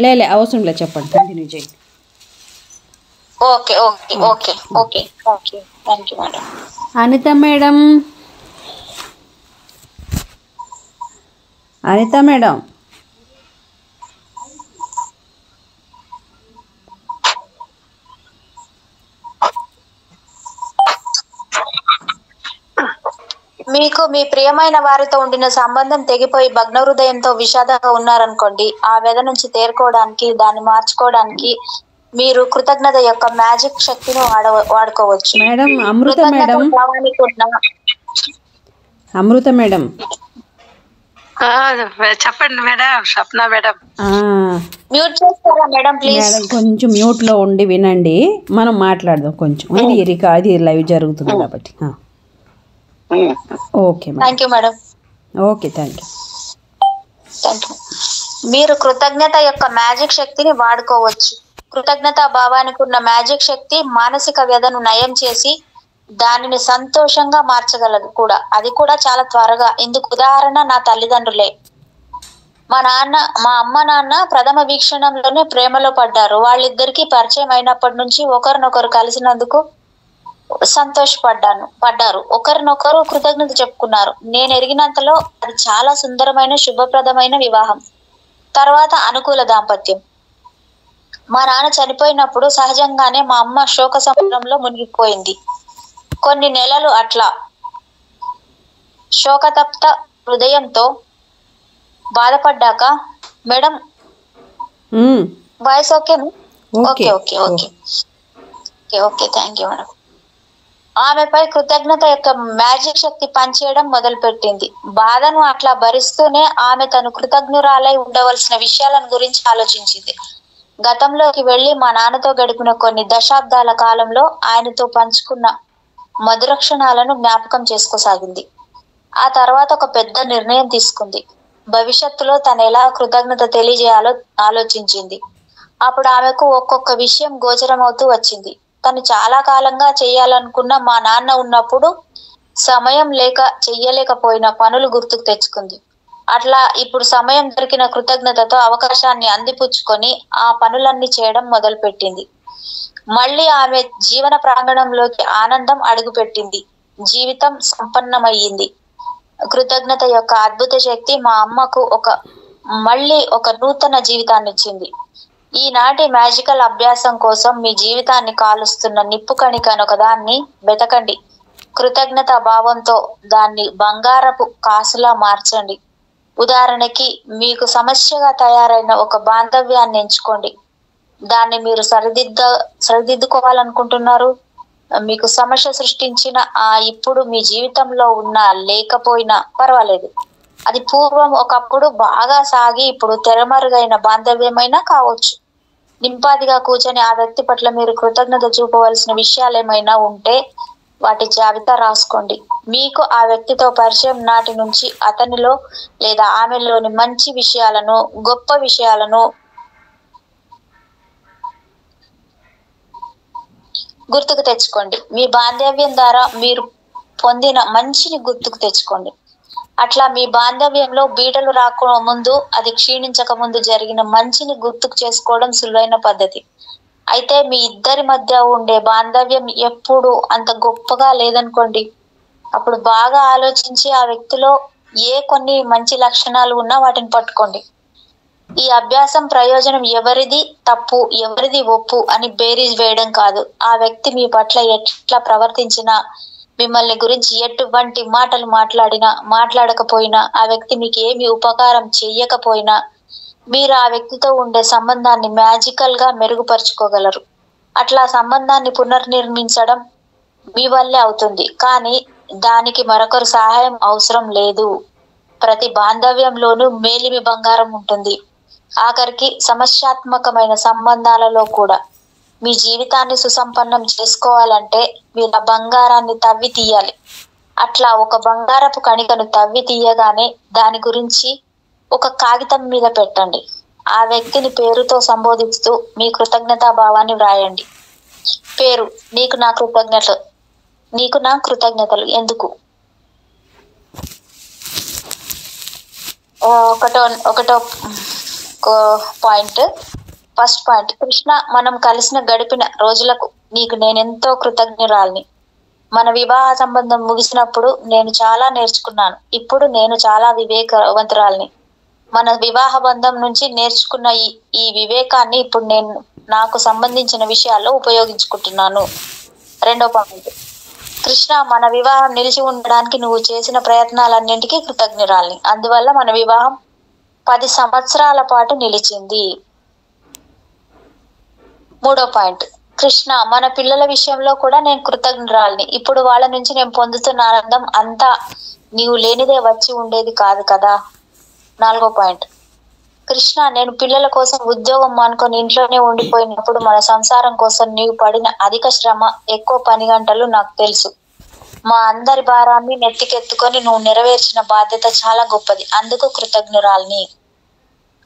లేలే అవసరం లేదు, చెప్పండి, కంటిన్యూ చేయండి. Okay okay okay okay okay thank you madam. Anitha madam, Anitha madam, మీకు మీ ప్రియమైన వారితో ఉండిన సంబంధం తెగిపోయి భగ్న హృదయంతో విషాదంగా ఉన్నారనుకోండి, ఆ వ్యధ నుంచి తేరుకోవడానికి, దాన్ని మార్చుకోవడానికి మీరు కృతజ్ఞత యొక్క మ్యాజిక్ శక్తిని వాడుకోవచ్చు. మేడం అమృత మేడం, అమృత మేడం చెప్పండి మేడం. స్వప్న మేడం, మ్యూట్ చేస్తారా మేడం ప్లీజ్? మేడం కొంచెం మ్యూట్లో ఉండి వినండి, మనం మాట్లాడదాం కొంచెం. ఇది లైవ్ జరుగుతుంది కాబట్టి. Okay madam. Thank you madam. Okay, thank you. మీరు కృతజ్ఞత యొక్క మ్యాజిక్ శక్తిని వాడుకోవచ్చు. కృతజ్ఞతా భావానికి ఉన్న మ్యాజిక్ శక్తి మానసిక వ్యధను నయం చేసి దానిని సంతోషంగా మార్చగలదు కూడా. అది కూడా చాలా త్వరగా. ఇందుకు ఉదాహరణ నా తల్లిదండ్రులే. మా అమ్మ నాన్న ప్రథమ వీక్షణంలోనే ప్రేమలో పడ్డారు. వాళ్ళిద్దరికీ పరిచయం అయినప్పటి నుంచి ఒకరినొకరు కలిసినందుకు పడ్డారు. ఒకరినొకరు కృతజ్ఞత చెప్పుకున్నారు. నేను ఎరిగినంతలో అది చాలా సుందరమైన శుభప్రదమైన వివాహం. తర్వాత అనుకూల దాంపత్యం. మా నాన్న చనిపోయినప్పుడు సహజంగానే మా అమ్మ శోక సముద్రంలో మునిగిపోయింది. కొన్ని నెలలు అట్లా శోకతప్త హృదయంతో బాధపడ్డాక, మేడం వాయిస్ ఓకేనా? Okay okay okay okay okay thank you madam. ఆమెపై కృతజ్ఞత యొక్క మ్యాజిక్ శక్తి పనిచేయడం మొదలుపెట్టింది. బాధను అట్లా భరిస్తూనే ఆమె తను కృతజ్ఞురాలై ఉండవలసిన విషయాలను గురించి ఆలోచించింది. గతంలోకి వెళ్లి మా నాన్నతో గడిపిన కొన్ని దశాబ్దాల కాలంలో ఆయనతో పంచుకున్న మధుర క్షణాలను జ్ఞాపకం చేసుకోసాగింది. ఆ తర్వాత ఒక పెద్ద నిర్ణయం తీసుకుంది. భవిష్యత్తులో తను ఎలా కృతజ్ఞత తెలియజేయాలో ఆలోచించింది. అప్పుడు ఆమెకు ఒక్కొక్క విషయం గోచరమవుతూ వచ్చింది. తను చాలా కాలంగా చెయ్యాలనుకున్న మా నాన్న ఉన్నప్పుడు సమయం లేక చెయ్యలేకపోయిన పనులు గుర్తుకు తెచ్చుకుంది. అట్లా ఇప్పుడు సమయం దొరికిన కృతజ్ఞతతో అవకాశాన్ని అందిపుచ్చుకొని ఆ పనులన్నీ చేయడం మొదలుపెట్టింది. మళ్ళీ ఆమె జీవన ప్రాంగణంలోకి ఆనందం అడుగుపెట్టింది. జీవితం సంపన్నమయ్యింది. కృతజ్ఞత యొక్క అద్భుత శక్తి మా అమ్మకు మళ్ళీ ఒక నూతన జీవితాన్ని ఇచ్చింది. ఈనాటి మ్యాజికల్ అభ్యాసం కోసం మీ జీవితాన్ని కాలుస్తున్న నిప్పు కణికను ఒకదాన్ని వెతకండి. కృతజ్ఞత భావంతో దాన్ని బంగారపు కాసులా మార్చండి. ఉదాహరణకి, మీకు సమస్యగా తయారైన ఒక బాంధవ్యాన్ని ఎంచుకోండి. దాన్ని మీరు సరిదిద్దుకోవాలనుకుంటున్నారు. మీకు సమస్య సృష్టించిన ఇప్పుడు మీ జీవితంలో ఉన్నా లేకపోయినా పర్వాలేదు. అది పూర్వం ఒకప్పుడు బాగా సాగి ఇప్పుడు తెరమరుగైన బాంధవ్యమైనా కావచ్చు. నింపాదిగా కూర్చొని ఆ వ్యక్తి పట్ల మీరు కృతజ్ఞత చూపవలసిన విషయాలు ఏమైనా ఉంటే వాటి జాబితా రాసుకోండి. మీకు ఆ వ్యక్తితో పరిచయం నాటి నుంచి అతనిలో లేదా ఆమెలోని మంచి విషయాలను, గొప్ప విషయాలను గుర్తుకు తెచ్చుకోండి. మీ బాంధవ్యం ద్వారా మీరు పొందిన మంచిని గుర్తుకు తెచ్చుకోండి. అట్లా మీ బాంధవ్యంలో బీటలు రాక ముందు, అది క్షీణించక ముందు జరిగిన మంచిని గుర్తుకు చేసుకోవడం సులువైన పద్ధతి. అయితే మీ ఇద్దరి మధ్య ఉండే బాంధవ్యం ఎప్పుడు అంత గొప్పగా లేదనుకోండి. అప్పుడు బాగా ఆలోచించి ఆ వ్యక్తిలో కొన్ని మంచి లక్షణాలు ఉన్నా వాటిని పట్టుకోండి. ఈ అభ్యాసం ప్రయోజనం ఎవరిది తప్పు, ఎవరిది ఒప్పు అని బేరీజ్ వేయడం కాదు. ఆ వ్యక్తి మీ పట్ల ఎట్లా ప్రవర్తించినా, మిమ్మల్ని గురించి ఎటువంటి మాటలు మాట్లాడకపోయినా, ఆ వ్యక్తి మీకు ఏమి ఉపకారం చెయ్యకపోయినా, మీరు ఆ వ్యక్తితో ఉండే సంబంధాన్ని మ్యాజికల్ గా మెరుగుపరుచుకోగలరు. అట్లా సంబంధాన్ని పునర్నిర్మించడం మీ వల్లే అవుతుంది. కానీ దానికి మరొకరు సహాయం అవసరం లేదు. ప్రతి బాంధవ్యంలోనూ మేలిమి బంగారం ఉంటుంది. ఆఖరికి సమస్యాత్మకమైన సంబంధాలలో కూడా. మీ జీవితాన్ని సుసంపన్నం చేసుకోవాలంటే మీరు ఆ బంగారాన్ని తవ్వి తీయాలి. అట్లా ఒక బంగారపు కణికను తవ్వి తీయగానే దాని గురించి ఒక కాగితం మీద పెట్టండి. ఆ వ్యక్తిని పేరుతో సంబోధిస్తూ మీ కృతజ్ఞతా భావాన్ని వ్రాయండి. పేరు: నీకు నా కృతజ్ఞతలు ఎందుకు? ఒకటో పాయింట్. ఫస్ట్ పాయింట్, కృష్ణ మనం కలిసిన గడిపిన రోజులకు నీకు నేనెంతో కృతజ్ఞురాల్ని. మన వివాహ సంబంధం ముగిసినప్పుడు నేను చాలా నేర్చుకున్నాను. ఇప్పుడు నేను చాలా వివేకవంతురాల్ని. మన వివాహ బంధం నుంచి నేర్చుకున్న ఈ వివేకాన్ని ఇప్పుడు నేను నాకు సంబంధించిన విషయాల్లో ఉపయోగించుకుంటున్నాను. రెండో పాయింట్, కృష్ణ మన వివాహం నిలిచి ఉండడానికి నువ్వు చేసిన ప్రయత్నాలన్నింటికీ కృతజ్ఞురాల్ని. అందువల్ల మన వివాహం 10 సంవత్సరాల పాటు నిలిచింది. మూడో పాయింట్, కృష్ణ మన పిల్లల విషయంలో కూడా నేను కృతజ్ఞురాల్ని. ఇప్పుడు వాళ్ళ నుంచి నేను పొందుతున్న ఆనందం అంతా నీవు లేనిదే వచ్చి ఉండేది కాదు కదా. నాలుగో పాయింట్, కృష్ణ నేను పిల్లల కోసం ఉద్యోగం మానుకొని ఇంట్లోనే ఉండిపోయినప్పుడు మన సంసారం కోసం నీవు పడిన అధిక శ్రమ, ఎక్కువ పని గంటలు నాకు తెలుసు. మా అందరి భారాన్ని నెత్తికెత్తుకొని నువ్వు నెరవేర్చిన బాధ్యత చాలా గొప్పది. అందుకు కృతజ్ఞురాల్ని.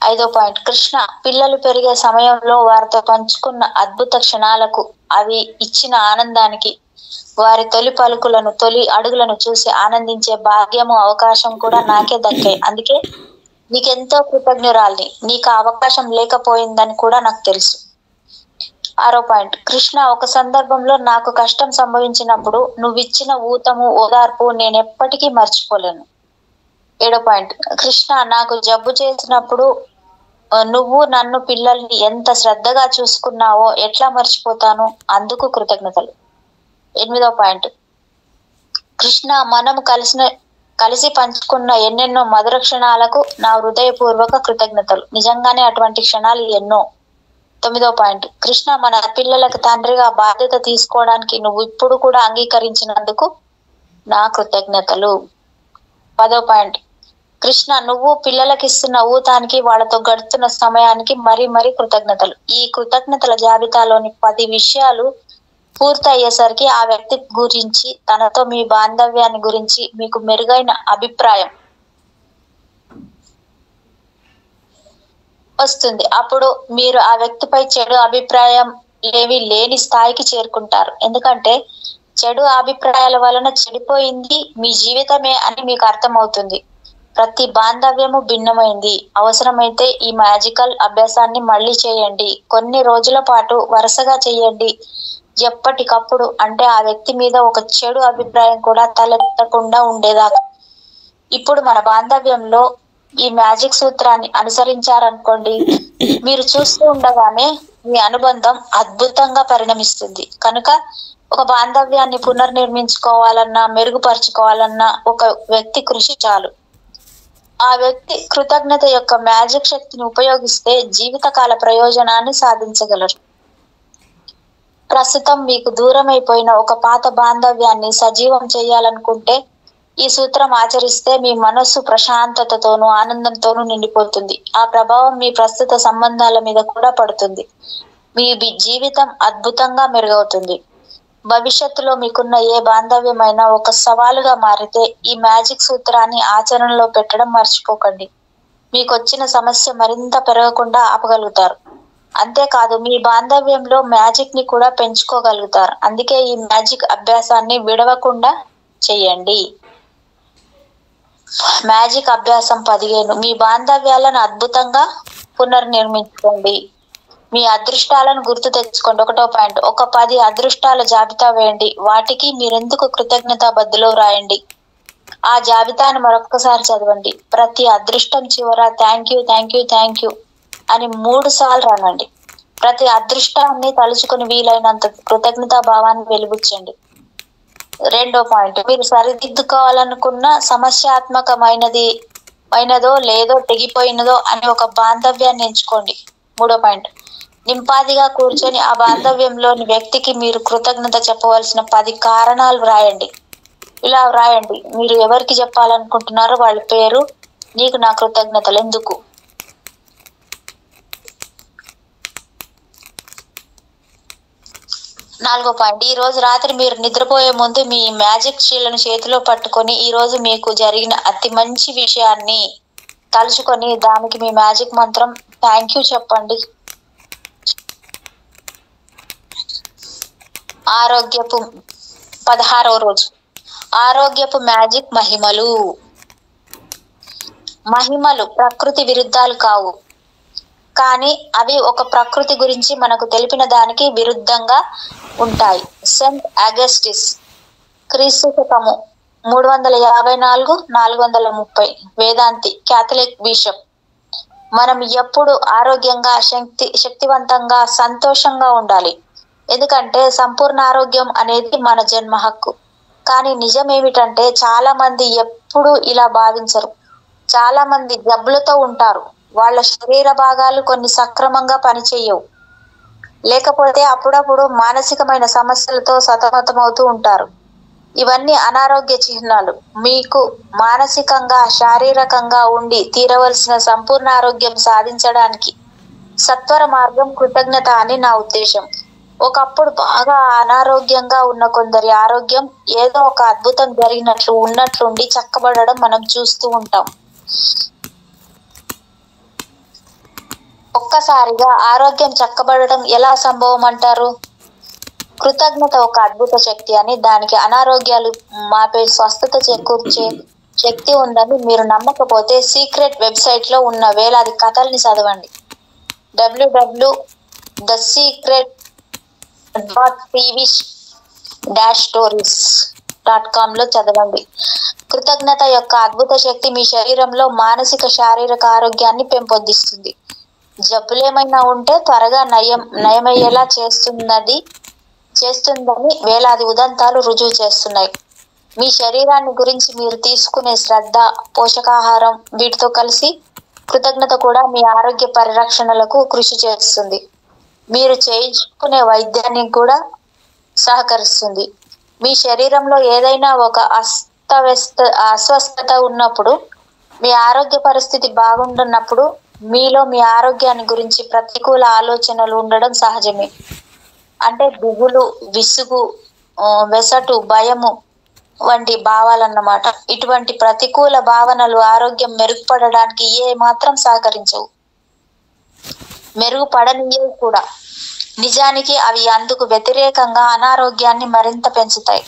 ఐదో పాయింట్, కృష్ణ పిల్లలు పెరిగే సమయంలో వారితో పంచుకున్న అద్భుత క్షణాలకు, అవి ఇచ్చిన ఆనందానికి, వారి తొలి పలుకులను, తొలి అడుగులను చూసి ఆనందించే భాగ్యము, అవకాశం కూడా నాకే దక్కాయి. అందుకే నీకెంతో కృతజ్ఞురాల్ని. నీకు ఆ అవకాశం లేకపోయిందని కూడా నాకు తెలుసు. ఆరో పాయింట్, కృష్ణ ఒక సందర్భంలో నాకు కష్టం సంభవించినప్పుడు నువ్విచ్చిన ఊతము, ఓదార్పు నేను ఎప్పటికీ మర్చిపోలేను. ఏడో పాయింట్, కృష్ణ నాకు జబ్బు చేసినప్పుడు నువ్వు నన్ను పిల్లల్ని ఎంత శ్రద్ధగా చూసుకున్నావో ఎట్లా మర్చిపోతాను. అందుకు కృతజ్ఞతలు. ఎనిమిదో పాయింట్, కృష్ణ మనము కలిసి పంచుకున్న ఎన్నెన్నో మధుర క్షణాలకు నా హృదయపూర్వక కృతజ్ఞతలు. నిజంగానే అటువంటి క్షణాలు ఎన్నో. తొమ్మిదో పాయింట్, కృష్ణ మన పిల్లలకు తండ్రిగా బాధ్యత తీసుకోవడానికి నువ్వు ఇప్పుడు కూడా అంగీకరించినందుకు నా కృతజ్ఞతలు. పదో పాయింట్, కృష్ణ నువ్వు పిల్లలకి ఇస్తున్న ఊతానికి, వాళ్ళతో గడుపుతున్న సమయానికి మరీ కృతజ్ఞతలు. ఈ కృతజ్ఞతల జాబితాలోని 10 విషయాలు పూర్తయ్యేసరికి ఆ వ్యక్తి గురించి, తనతో మీ బాంధవ్యాన్ని గురించి మీకు మెరుగైన అభిప్రాయం వస్తుంది. అప్పుడు మీరు ఆ వ్యక్తిపై చెడు అభిప్రాయం ఏవి లేని స్థాయికి చేరుకుంటారు. ఎందుకంటే చెడు అభిప్రాయాల వలన చెడిపోయింది మీ జీవితమే అని మీకు అర్థమవుతుంది. ప్రతి బాంధవ్యము భిన్నమైంది. అవసరమైతే ఈ మ్యాజికల్ అభ్యాసాన్ని మళ్ళీ చేయండి. కొన్ని రోజుల పాటు వరుసగా చేయండి. ఎప్పటికప్పుడు, అంటే ఆ వ్యక్తి మీద ఒక చెడు అభిప్రాయం కూడా తలెత్తకుండా ఉండేదాకా. ఇప్పుడు మన బాంధవ్యంలో ఈ మ్యాజిక్ సూత్రాన్ని అనుసరించారనుకోండి, మీరు చూస్తూ ఉండగానే మీ అనుబంధం అద్భుతంగా పరిణమిస్తుంది. కనుక ఒక బాంధవ్యాన్ని పునర్నిర్మించుకోవాలన్నా, మెరుగుపరుచుకోవాలన్నా ఒక వ్యక్తి కృషి చాలు. ఆ వ్యక్తి కృతజ్ఞత యొక్క మ్యాజిక్ శక్తిని ఉపయోగిస్తే జీవితకాల ప్రయోజనాన్ని సాధించగలరు. ప్రస్తుతం మీకు దూరమైపోయిన ఒక పాత బాంధవ్యాన్ని సజీవం చేయాలనుకుంటే ఈ సూత్రం ఆచరిస్తే మీ మనస్సు ప్రశాంతతతోనూ ఆనందంతోనూ నిండిపోతుంది. ఆ ప్రభావం మీ ప్రస్తుత సంబంధాల మీద కూడా పడుతుంది. మీ జీవితం అద్భుతంగా మెరుగవుతుంది. భవిష్యత్తులో మీకున్న ఏ బాంధవ్యమైనా ఒక సవాలుగా మారితే ఈ మ్యాజిక్ సూత్రాన్ని ఆచరణలో పెట్టడం మర్చిపోకండి. మీకు వచ్చిన సమస్య మరింత పెరగకుండా ఆపగలుగుతారు. అంతేకాదు, మీ బాంధవ్యంలో మ్యాజిక్ ని కూడా పెంచుకోగలుగుతారు. అందుకే ఈ మ్యాజిక్ అభ్యాసాన్ని విడవకుండా చెయ్యండి. మ్యాజిక్ అభ్యాసం 15. మీ బాంధవ్యాలను అద్భుతంగా పునర్నిర్మించుకోండి. మీ అదృష్టాలను గుర్తు తెచ్చుకోండి. 1వ పాయింట్, ఒక 10 అదృష్టాల జాబితా వేయండి. వాటికి మీరెందుకు కృతజ్ఞతా బద్దులో వ్రాయండి. ఆ జాబితాను మరొకసారి చదవండి. ప్రతి అదృష్టం చివర థ్యాంక్ యూ అని 3 సార్లు రానండి. ప్రతి అదృష్టాన్ని తలుచుకుని వీలైనంత కృతజ్ఞతా భావాన్ని వెలిబుచ్చండి. 2వ పాయింట్, మీరు సరిదిద్దుకోవాలనుకున్న సమస్యాత్మకమైనదో లేదో తెగిపోయినదో అని ఒక బాంధవ్యాన్ని ఎంచుకోండి. 3వ పాయింట్, నింపాదిగా కూర్చొని ఆ బాంధవ్యంలోని వ్యక్తికి మీరు కృతజ్ఞత చెప్పవలసిన 10 కారణాలు వ్రాయండి. ఇలా వ్రాయండి. మీరు ఎవరికి చెప్పాలనుకుంటున్నారో వాళ్ళ పేరు, నీకు నా కృతజ్ఞతలు ఎందుకు. 4వ పాయింట్, ఈ రోజు రాత్రి మీరు నిద్రపోయే ముందు మీ మ్యాజిక్ షీలను చేతిలో పట్టుకొని ఈ రోజు మీకు జరిగిన అతి మంచి విషయాన్ని తలుచుకొని దానికి మీ మ్యాజిక్ మంత్రం థ్యాంక్ యూ చెప్పండి. ఆరోగ్యపు 16వ రోజు, ఆరోగ్యపు మ్యాజిక్ మహిమలు. మహిమలు ప్రకృతి విరుద్ధాలు కావు. కానీ అవి ఒక ప్రకృతి గురించి మనకు తెలిపిన దానికి విరుద్ధంగా ఉంటాయి. సెంట్ అగస్టిస్ క్రీస్తు శకము 354-430 వేదాంతి క్యాథలిక్ బిషప్. మనం ఎప్పుడు ఆరోగ్యంగా శక్తివంతంగా సంతోషంగా ఉండాలి, ఎందుకంటే సంపూర్ణ ఆరోగ్యం అనేది మన జన్మ హక్కు. కానీ నిజం ఏమిటంటే చాలా మంది ఎప్పుడు ఇలా భావించరు. చాలా మంది జబ్బులతో ఉంటారు, వాళ్ళ శరీర భాగాలు కొన్ని సక్రమంగా పనిచేయవు, లేకపోతే అప్పుడప్పుడు మానసికమైన సమస్యలతో సతమతమవుతూ ఉంటారు. ఇవన్నీ అనారోగ్య చిహ్నాలు. మీకు మానసికంగా శారీరకంగా ఉండి తీరవలసిన సంపూర్ణ ఆరోగ్యం సాధించడానికి సత్వర మార్గం కృతజ్ఞత అని నా ఉద్దేశం. ఒకప్పుడు బాగా అనారోగ్యంగా ఉన్న కొందరి ఆరోగ్యం ఏదో ఒక అద్భుతం జరిగినట్లు ఉన్నట్లుండి చక్కబడడం మనం చూస్తూ ఉంటాం. ఒక్కసారిగా ఆరోగ్యం చక్కబడడం ఎలా సంభవం అంటారు? కృతజ్ఞత ఒక అద్భుత శక్తి అని, దానికి అనారోగ్యాలు మాపే స్వస్థత చేకూర్చే శక్తి ఉందని మీరు నమ్మకపోతే సీక్రెట్ వెబ్సైట్ లో ఉన్న వేలాది కథల్ని చదవండి. www.tv-stories.com లో చదవండి. కృతజ్ఞత యొక్క అద్భుత శక్తి మీ శరీరంలో మానసిక శారీరక ఆరోగ్యాన్ని పెంపొందిస్తుంది. జబ్బులేమైనా ఉంటే త్వరగా నయమయ్యేలా చేస్తుందని వేలాది ఉదంతాలు రుజువు చేస్తున్నాయి. మీ శరీరాన్ని గురించి మీరు తీసుకునే శ్రద్ధ, పోషకాహారం వీటితో కలిసి కృతజ్ఞత కూడా మీ ఆరోగ్య పరిరక్షణలకు కృషి చేస్తుంది. మీరు చేయించుకునే వైద్యానికి కూడా సహకరిస్తుంది. మీ శరీరంలో ఏదైనా ఒక అస్వస్థత ఉన్నప్పుడు, మీ ఆరోగ్య పరిస్థితి బాగుంటున్నప్పుడు మీలో మీ ఆరోగ్యాన్ని గురించి ప్రతికూల ఆలోచనలు ఉండడం సహజమే. అంటే దిగులు, విసుగు, వెసటు, భయము వంటి భావాలన్నమాట. ఇటువంటి ప్రతికూల భావనలు ఆరోగ్యం మెరుగుపడడానికి ఏ మాత్రం సహకరించవు, మెరుగుపడనియవు కూడా. నిజానికి అవి అందుకు వ్యతిరేకంగా అనారోగ్యాన్ని మరింత పెంచుతాయి.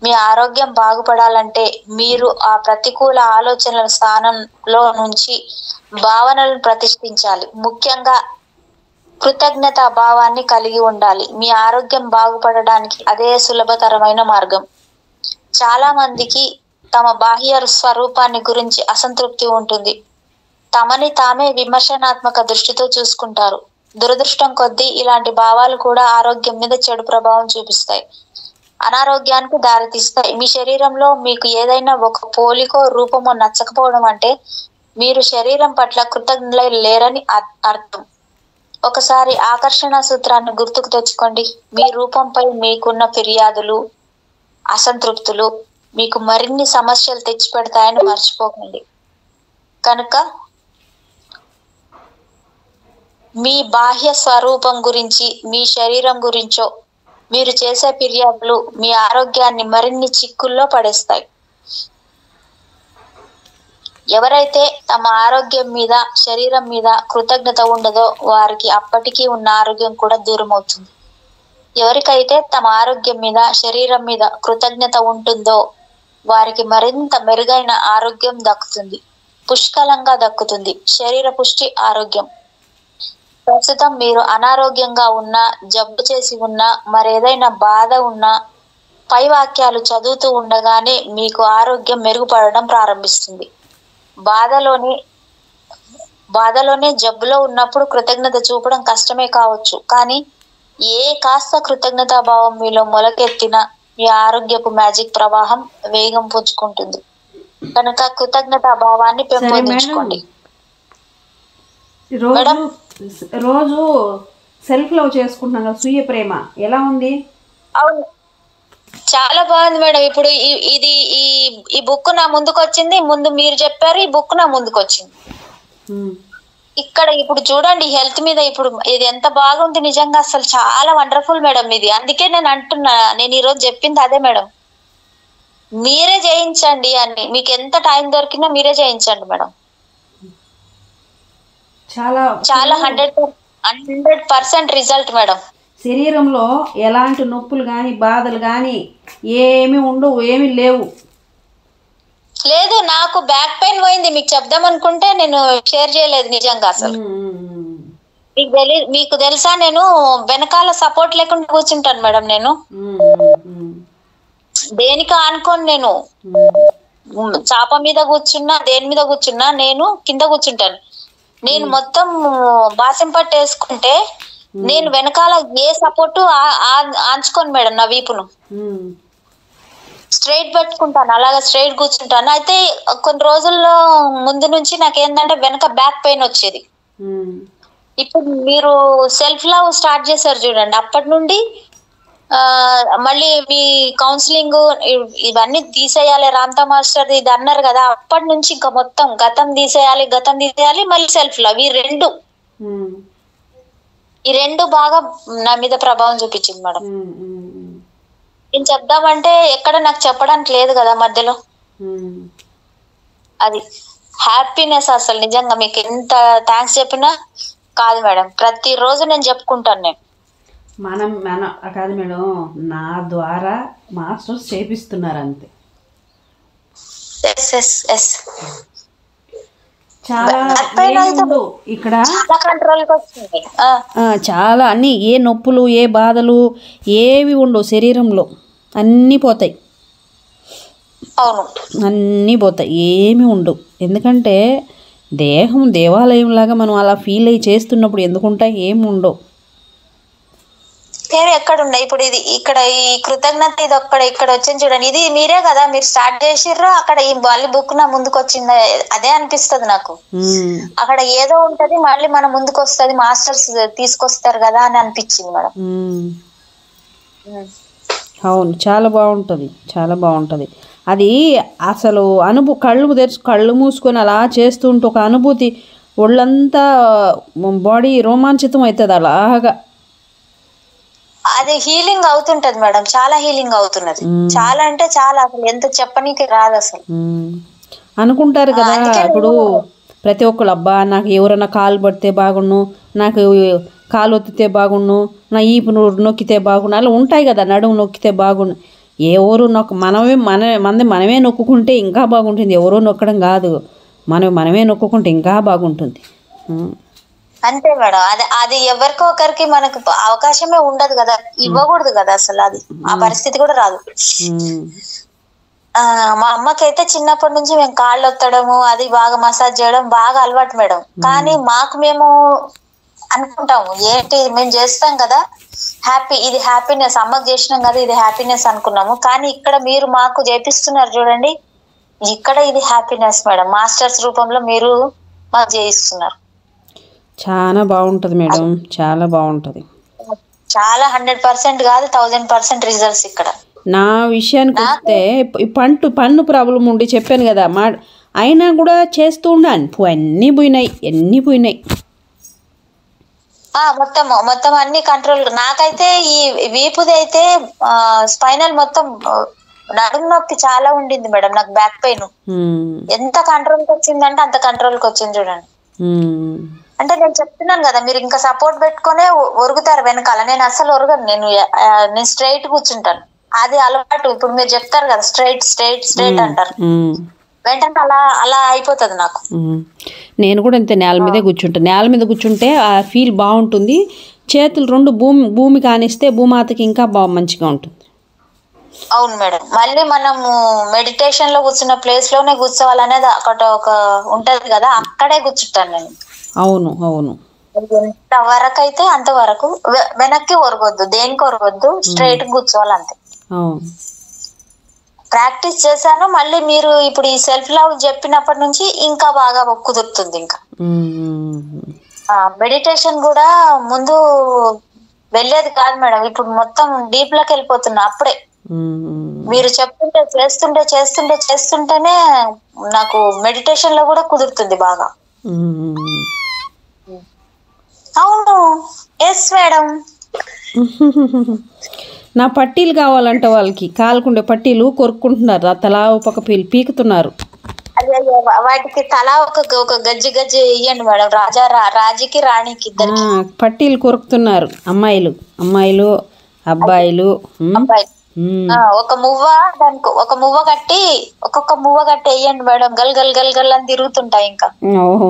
మీ ఆరోగ్యం బాగుపడాలంటే మీరు ఆ ప్రతికూల ఆలోచనల స్థానంలో నుంచి భావనలను ప్రతిష్ఠించాలి. ముఖ్యంగా కృతజ్ఞత భావాన్ని కలిగి ఉండాలి. మీ ఆరోగ్యం బాగుపడడానికి అదే సులభతరమైన మార్గం. చాలా మందికి తమ బాహ్య స్వరూపాన్ని గురించి అసంతృప్తి ఉంటుంది. తమని తామే విమర్శనాత్మక దృష్టితో చూసుకుంటారు. దురదృష్టం కొద్దీ ఇలాంటి భావాలు కూడా ఆరోగ్యం మీద చెడు ప్రభావం చూపిస్తాయి, అనారోగ్యానికి దారితీస్తాయి. మీ శరీరంలో మీకు ఏదైనా ఒక పోలికో రూపమో నచ్చకపోవడం అంటే మీరు శరీరం పట్ల కృతజ్ఞులై లేరని అర్థం. ఒకసారి ఆకర్షణ సూత్రాన్ని గుర్తుకు తెచ్చుకోండి. మీ రూపంపై మీకున్న ఫిర్యాదులు, అసంతృప్తులు మీకు మరిన్ని సమస్యలు తెచ్చిపెడతాయని మర్చిపోకండి. కనుక మీ బాహ్య స్వరూపం గురించి, మీ శరీరం గురించో మీరు చేసే ఫిర్యాదులు మీ ఆరోగ్యాన్ని మరిన్ని చిక్కుల్లో పడేస్తాయి. ఎవరైతే తమ ఆరోగ్యం మీద, శరీరం మీద కృతజ్ఞత ఉండదో వారికి అప్పటికీ ఉన్న ఆరోగ్యం కూడా దూరం అవుతుంది. ఎవరికైతే తమ ఆరోగ్యం మీద, శరీరం మీద కృతజ్ఞత ఉంటుందో వారికి మరింత మెరుగైన ఆరోగ్యం దక్కుతుంది, పుష్కలంగా దక్కుతుంది. శరీర పుష్టి, ఆరోగ్యం. ప్రస్తుతం మీరు అనారోగ్యంగా ఉన్నా, జబ్బు చేసి ఉన్నా, మరేదైనా బాధ ఉన్నా పై వాక్యాలు చదువుతూ ఉండగానే మీకు ఆరోగ్యం మెరుగుపడడం ప్రారంభిస్తుంది. బాధలోనే జబ్బులో ఉన్నప్పుడు కృతజ్ఞత చూపడం కష్టమే కావచ్చు, కానీ ఏ కాస్త కృతజ్ఞతా భావం మీలో మొలకెత్తినా మీ ఆరోగ్యపు మ్యాజిక్ ప్రవాహం వేగం పుంజుకుంటుంది. కనుక కృతజ్ఞతా భావాన్ని పెంపొందించుకోండి. రోజు సెల్ఫ్ లవ్ చేసుకుంటున్నాం కదా, స్వీయ ప్రేమ ఎలా ఉంది? అవును, చాలా బాగుంది మేడం. ఇప్పుడు ఇది ఈ బుక్ నా ముందుకు వచ్చింది, ముందు మీరు చెప్పారు, ఈ బుక్ నా ముందుకు వచ్చింది. ఇక్కడ ఇప్పుడు చూడండి, హెల్త్ మీద ఇప్పుడు ఇది ఎంత బాగుంది నిజంగా, అసలు చాలా వండర్ఫుల్ మేడం ఇది. అందుకే నేను అంటున్నా, నేను ఈరోజు చెప్పింది అదే మేడం. మీరే చేయించండి అని, మీకు ఎంత టైం దొరికినా మీరే చేయించండి మేడం. చాలా 100% రిజల్ట్ మేడం. శరీరంలో ఎలాంటి నొప్పులు కానీ, బాధలు కానీ ఏమీ ఉండవు, ఏమీ లేవు. లేదు, నాకు బ్యాక్ పెయిన్ పోయింది. మీకు చెప్దాం అనుకుంటే నేను షేర్ చేయలేదు నిజంగా. అసలు మీకు తెలుసా నేను వెనకాల సపోర్ట్ లేకుండా కూర్చుంటాను మేడం. నేను దేనికి ఆనుకోను. నేను చాప మీద కూర్చున్నా, దేని మీద కూర్చున్నా నేను కింద కూర్చుంటాను. నేను మొత్తం బాసం పట్టు వేసుకుంటే నేను వెనకాల ఏ సపోర్టు ఆంచుకోను మేడం. నా వీపును స్ట్రైట్ పెట్టుకుంటాను, అలాగా స్ట్రైట్ కూర్చుంటాను. అయితే కొన్ని రోజుల్లో ముందు నుంచి నాకు ఏంటంటే వెనక బ్యాక్ పెయిన్ వచ్చేది. ఇప్పుడు మీరు సెల్ఫ్ లవ్ స్టార్ట్ చేశారు చూడండి, అప్పటి నుండి మళ్ళీ మీ కౌన్సిలింగ్ ఇవన్నీ తీసేయాలి రామ్తా మాస్టర్ ఇది అన్నారు కదా, అప్పటి నుంచి ఇంకా మొత్తం గతం తీసేయాలి మళ్ళీ సెల్ఫ్ లవ్ ఈ రెండు బాగా నా మీద ప్రభావం చూపించింది మేడం. నేను చెప్దామంటే ఎక్కడ నాకు చెప్పడానికి లేదు కదా మధ్యలో. అది హ్యాపీనెస్ అసలు నిజంగా మీకు ఎంత థ్యాంక్స్ చెప్పినా కాదు మేడం. ప్రతిరోజు నేను చెప్పుకుంటాను. మన కాదు మేడం, నా ద్వారా మాస్టర్స్ చేపిస్తున్నారు అంతే. ఇక్కడ చాలా అన్ని ఏ నొప్పులు ఏ బాధలు ఏవి ఉండవు శరీరంలో, అన్నీ పోతాయి. అవును, అన్నీ పోతాయి, ఏమి ఉండవు. ఎందుకంటే దేహం దేవాలయంలాగా మనం అలా ఫీల్ అయ్యి చేస్తున్నప్పుడు ఎందుకుంటాయి, ఏమి ఉండవు. ఎక్కడ ఉండే ఇప్పుడు ఇది ఇక్కడ ఈ కృతజ్ఞత ఇది ఇక్కడ వచ్చింది చూడండి, ఇది మీరే కదా మీరు స్టార్ట్ చేసిర్రు. అక్కడ ఈ మళ్ళీ బుక్ నా ముందుకు వచ్చింది, అదే అనిపిస్తుంది నాకు. అక్కడ ఏదో ఉంటది మళ్ళీ మన ముందుకు వస్తుంది, మాస్టర్స్ తీసుకొస్తారు కదా అని అనిపించింది మేడం. అవును, చాలా బాగుంటుంది, చాలా బాగుంటుంది. అది అసలు కళ్ళు మూసుకొని అలా చేస్తుంటే ఒక అనుభూతి, ఒళ్ళంతా బాడీ రోమాంచితం అవుతుంది అలాగా. అది హీలింగ్ అవుతుంటది మేడం, చాలా హీలింగ్ అవుతున్నది. చాలా అంటే చాలా, అసలు ఎంత చెప్పనీకి రాదు అసలు. అనుకుంటారు కదా ఇప్పుడు ప్రతి ఒక్కరు, అబ్బా నాకు ఎవరైనా కాలు పడితే బాగుండు, నాకు కాలు ఒత్తితే బాగుండు, నా ఈపు నొక్కితే బాగుండు, అలా ఉంటాయి కదా, నడుము నొక్కితే బాగుండు. ఎవరు మనమే నొక్కుంటే ఇంకా బాగుంటుంది. ఎవరో నొక్కడం కాదు, మనమే నొక్కుంటే ఇంకా బాగుంటుంది. అంతే మేడం. అది ఎవరికో ఒకరికి మనకు అవకాశమే ఉండదు కదా, ఇవ్వకూడదు కదా అసలు. అది ఆ పరిస్థితి కూడా రాదు. మా అమ్మకైతే చిన్నప్పటి నుంచి మేము కాళ్ళు ఒత్తడము, అది బాగా మసాజ్ చేయడం బాగా అలవాటు మేడం. కానీ మేము అనుకుంటాము ఏంటి మేము చేస్తాం కదా హ్యాపీ, ఇది హ్యాపీనెస్, అమ్మకు చేసినాం కదా ఇది హ్యాపీనెస్ అనుకున్నాము. కానీ ఇక్కడ మీరు మాకు చేపిస్తున్నారు చూడండి, ఇక్కడ ఇది హ్యాపీనెస్ మేడం. మాస్టర్స్ రూపంలో మీరు మాకు చేయిస్తున్నారు. చాలా బాగుంటుంది మేడం, చాలా బాగుంటుంది. చాలా 100% కాదు 1000% రిజల్ట్స్ ఇక్కడ. నా విషయానికి వస్తే పన్ను ప్రాబ్లం ఉండి చెప్పాను కదా, అయినా కూడా చేస్తూ ఉన్నాను, అన్నీ పోయినాయి. మొత్తం అన్ని కంట్రోల్. నాకైతే ఈ వీపుది అయితే స్పైనల్ మొత్తం నడుము నొప్పి చాలా ఉండింది మేడం. నాకు బ్యాక్ పెయిన్ ఎంత కంట్రోల్కి వచ్చిందంటే అంత కంట్రోల్కి వచ్చింది చూడండి. అంటే నేను చెప్తున్నాను కదా, మీరు ఇంకా సపోర్ట్ పెట్టుకునే ఒరుగుతారు వెనకాల. నేను అసలు ఒరగను, నేను స్ట్రైట్ కూర్చుంటాను. అది అలవాటు. ఇప్పుడు మీరు చెప్తారు కదా స్ట్రైట్ అంటారు, వెంటనే అలా అయిపోతుంది నాకు. నేను కూడా అంతే, నేల మీద కూర్చుంటే ఆ ఫీల్ బాగుంటుంది. చేతులు రెండు భూమి కానిస్తే భూమాతకి ఇంకా మంచిగా ఉంటుంది. అవును మేడం. మళ్ళీ మనము మెడిటేషన్ లో కూర్చున్న ప్లేస్ లోనే కూర్చోవాలనేది అక్కడ ఒక ఉంటది కదా, అక్కడే కూర్చుంటాను నేను. అవును ఎంత వరకు అయితే అంతవరకు, వెనక్కి ఒరగొద్దు, దేనికి ఒరగొద్దు, స్ట్రైట్ కూర్చోవాలంతే. ప్రాక్టీస్ చేశాను. మళ్ళీ మీరు ఇప్పుడు ఈ సెల్ఫ్ లవ్ చెప్పినప్పటి నుంచి ఇంకా బాగా కుదురుతుంది. ఇంకా మెడిటేషన్ కూడా ముందు వెళ్ళేది కాదు మేడం, ఇప్పుడు మొత్తం డీప్ లోకి వెళ్ళిపోతున్నా. అప్పుడే మీరు చెప్తుంటే చేస్తుంటేనే నాకు మెడిటేషన్ లో కూడా కుదురుతుంది బాగా. అవును, ఎస్ మేడం. నా పట్టీలు కావాలంట వాళ్ళకి, కాలుకుండే పట్టీలు కొరుక్కుంటున్నారు, తలా ఒక పీకుతున్నారు. అదే వాటికి తలా ఒక గజ్జి ఇయ్యండి మేడం, రాజుకి రాణికి ఇద్దరికి పట్టీలు కొరుకుతున్నారు. అమ్మాయిలు అబ్బాయిలు ఒక మువ్వ దానికి ఒక మువ్వ కట్టి ఒక్కొక్క మువ్వ కట్టి వేయండి మేడం, గల్ గల్ గల్ గల్ అని తిరుగుతుంటాయి. ఇంకా ఓహో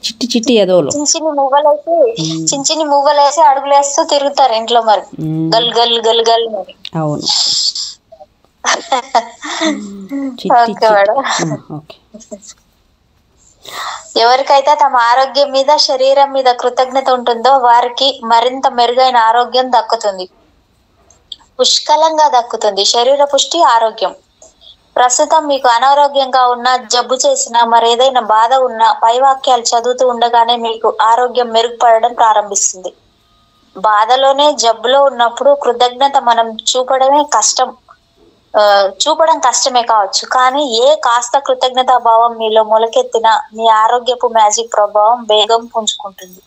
చిట్టి చిట్టి ఎదోలు చిన్న చిన్ని మువ్వలేసి అడుగులేస్తూ తిరుగుతారు ఇంట్లో మరి, గల్ గల్ గల్ గల్ మరి. అవును ఓకే మేడం. ఎవరికైతే తమ ఆరోగ్యం మీద, శరీరం మీద కృతజ్ఞత ఉంటుందో వారికి మరింత మెరుగైన ఆరోగ్యం దక్కుతుంది, పుష్కలంగా దక్కుతుంది. శరీర పుష్టి, ఆరోగ్యం. ప్రస్తుతం మీకు అనారోగ్యంగా ఉన్నా, జబ్బు చేసినా, మరేదైనా బాధ ఉన్నా పై వాక్యాలు చదువుతూ ఉండగానే మీకు ఆరోగ్యం మెరుగుపడడం ప్రారంభిస్తుంది. బాధలోనే, జబ్బులో ఉన్నప్పుడు కృతజ్ఞత మనం చూపడం కష్టమే కావచ్చు, కానీ ఏ కాస్త కృతజ్ఞతా భావం మీలో మొలకెత్తినా మీ ఆరోగ్యపు మ్యాజిక్ ప్రభావం వేగం పుంజుకుంటుంది.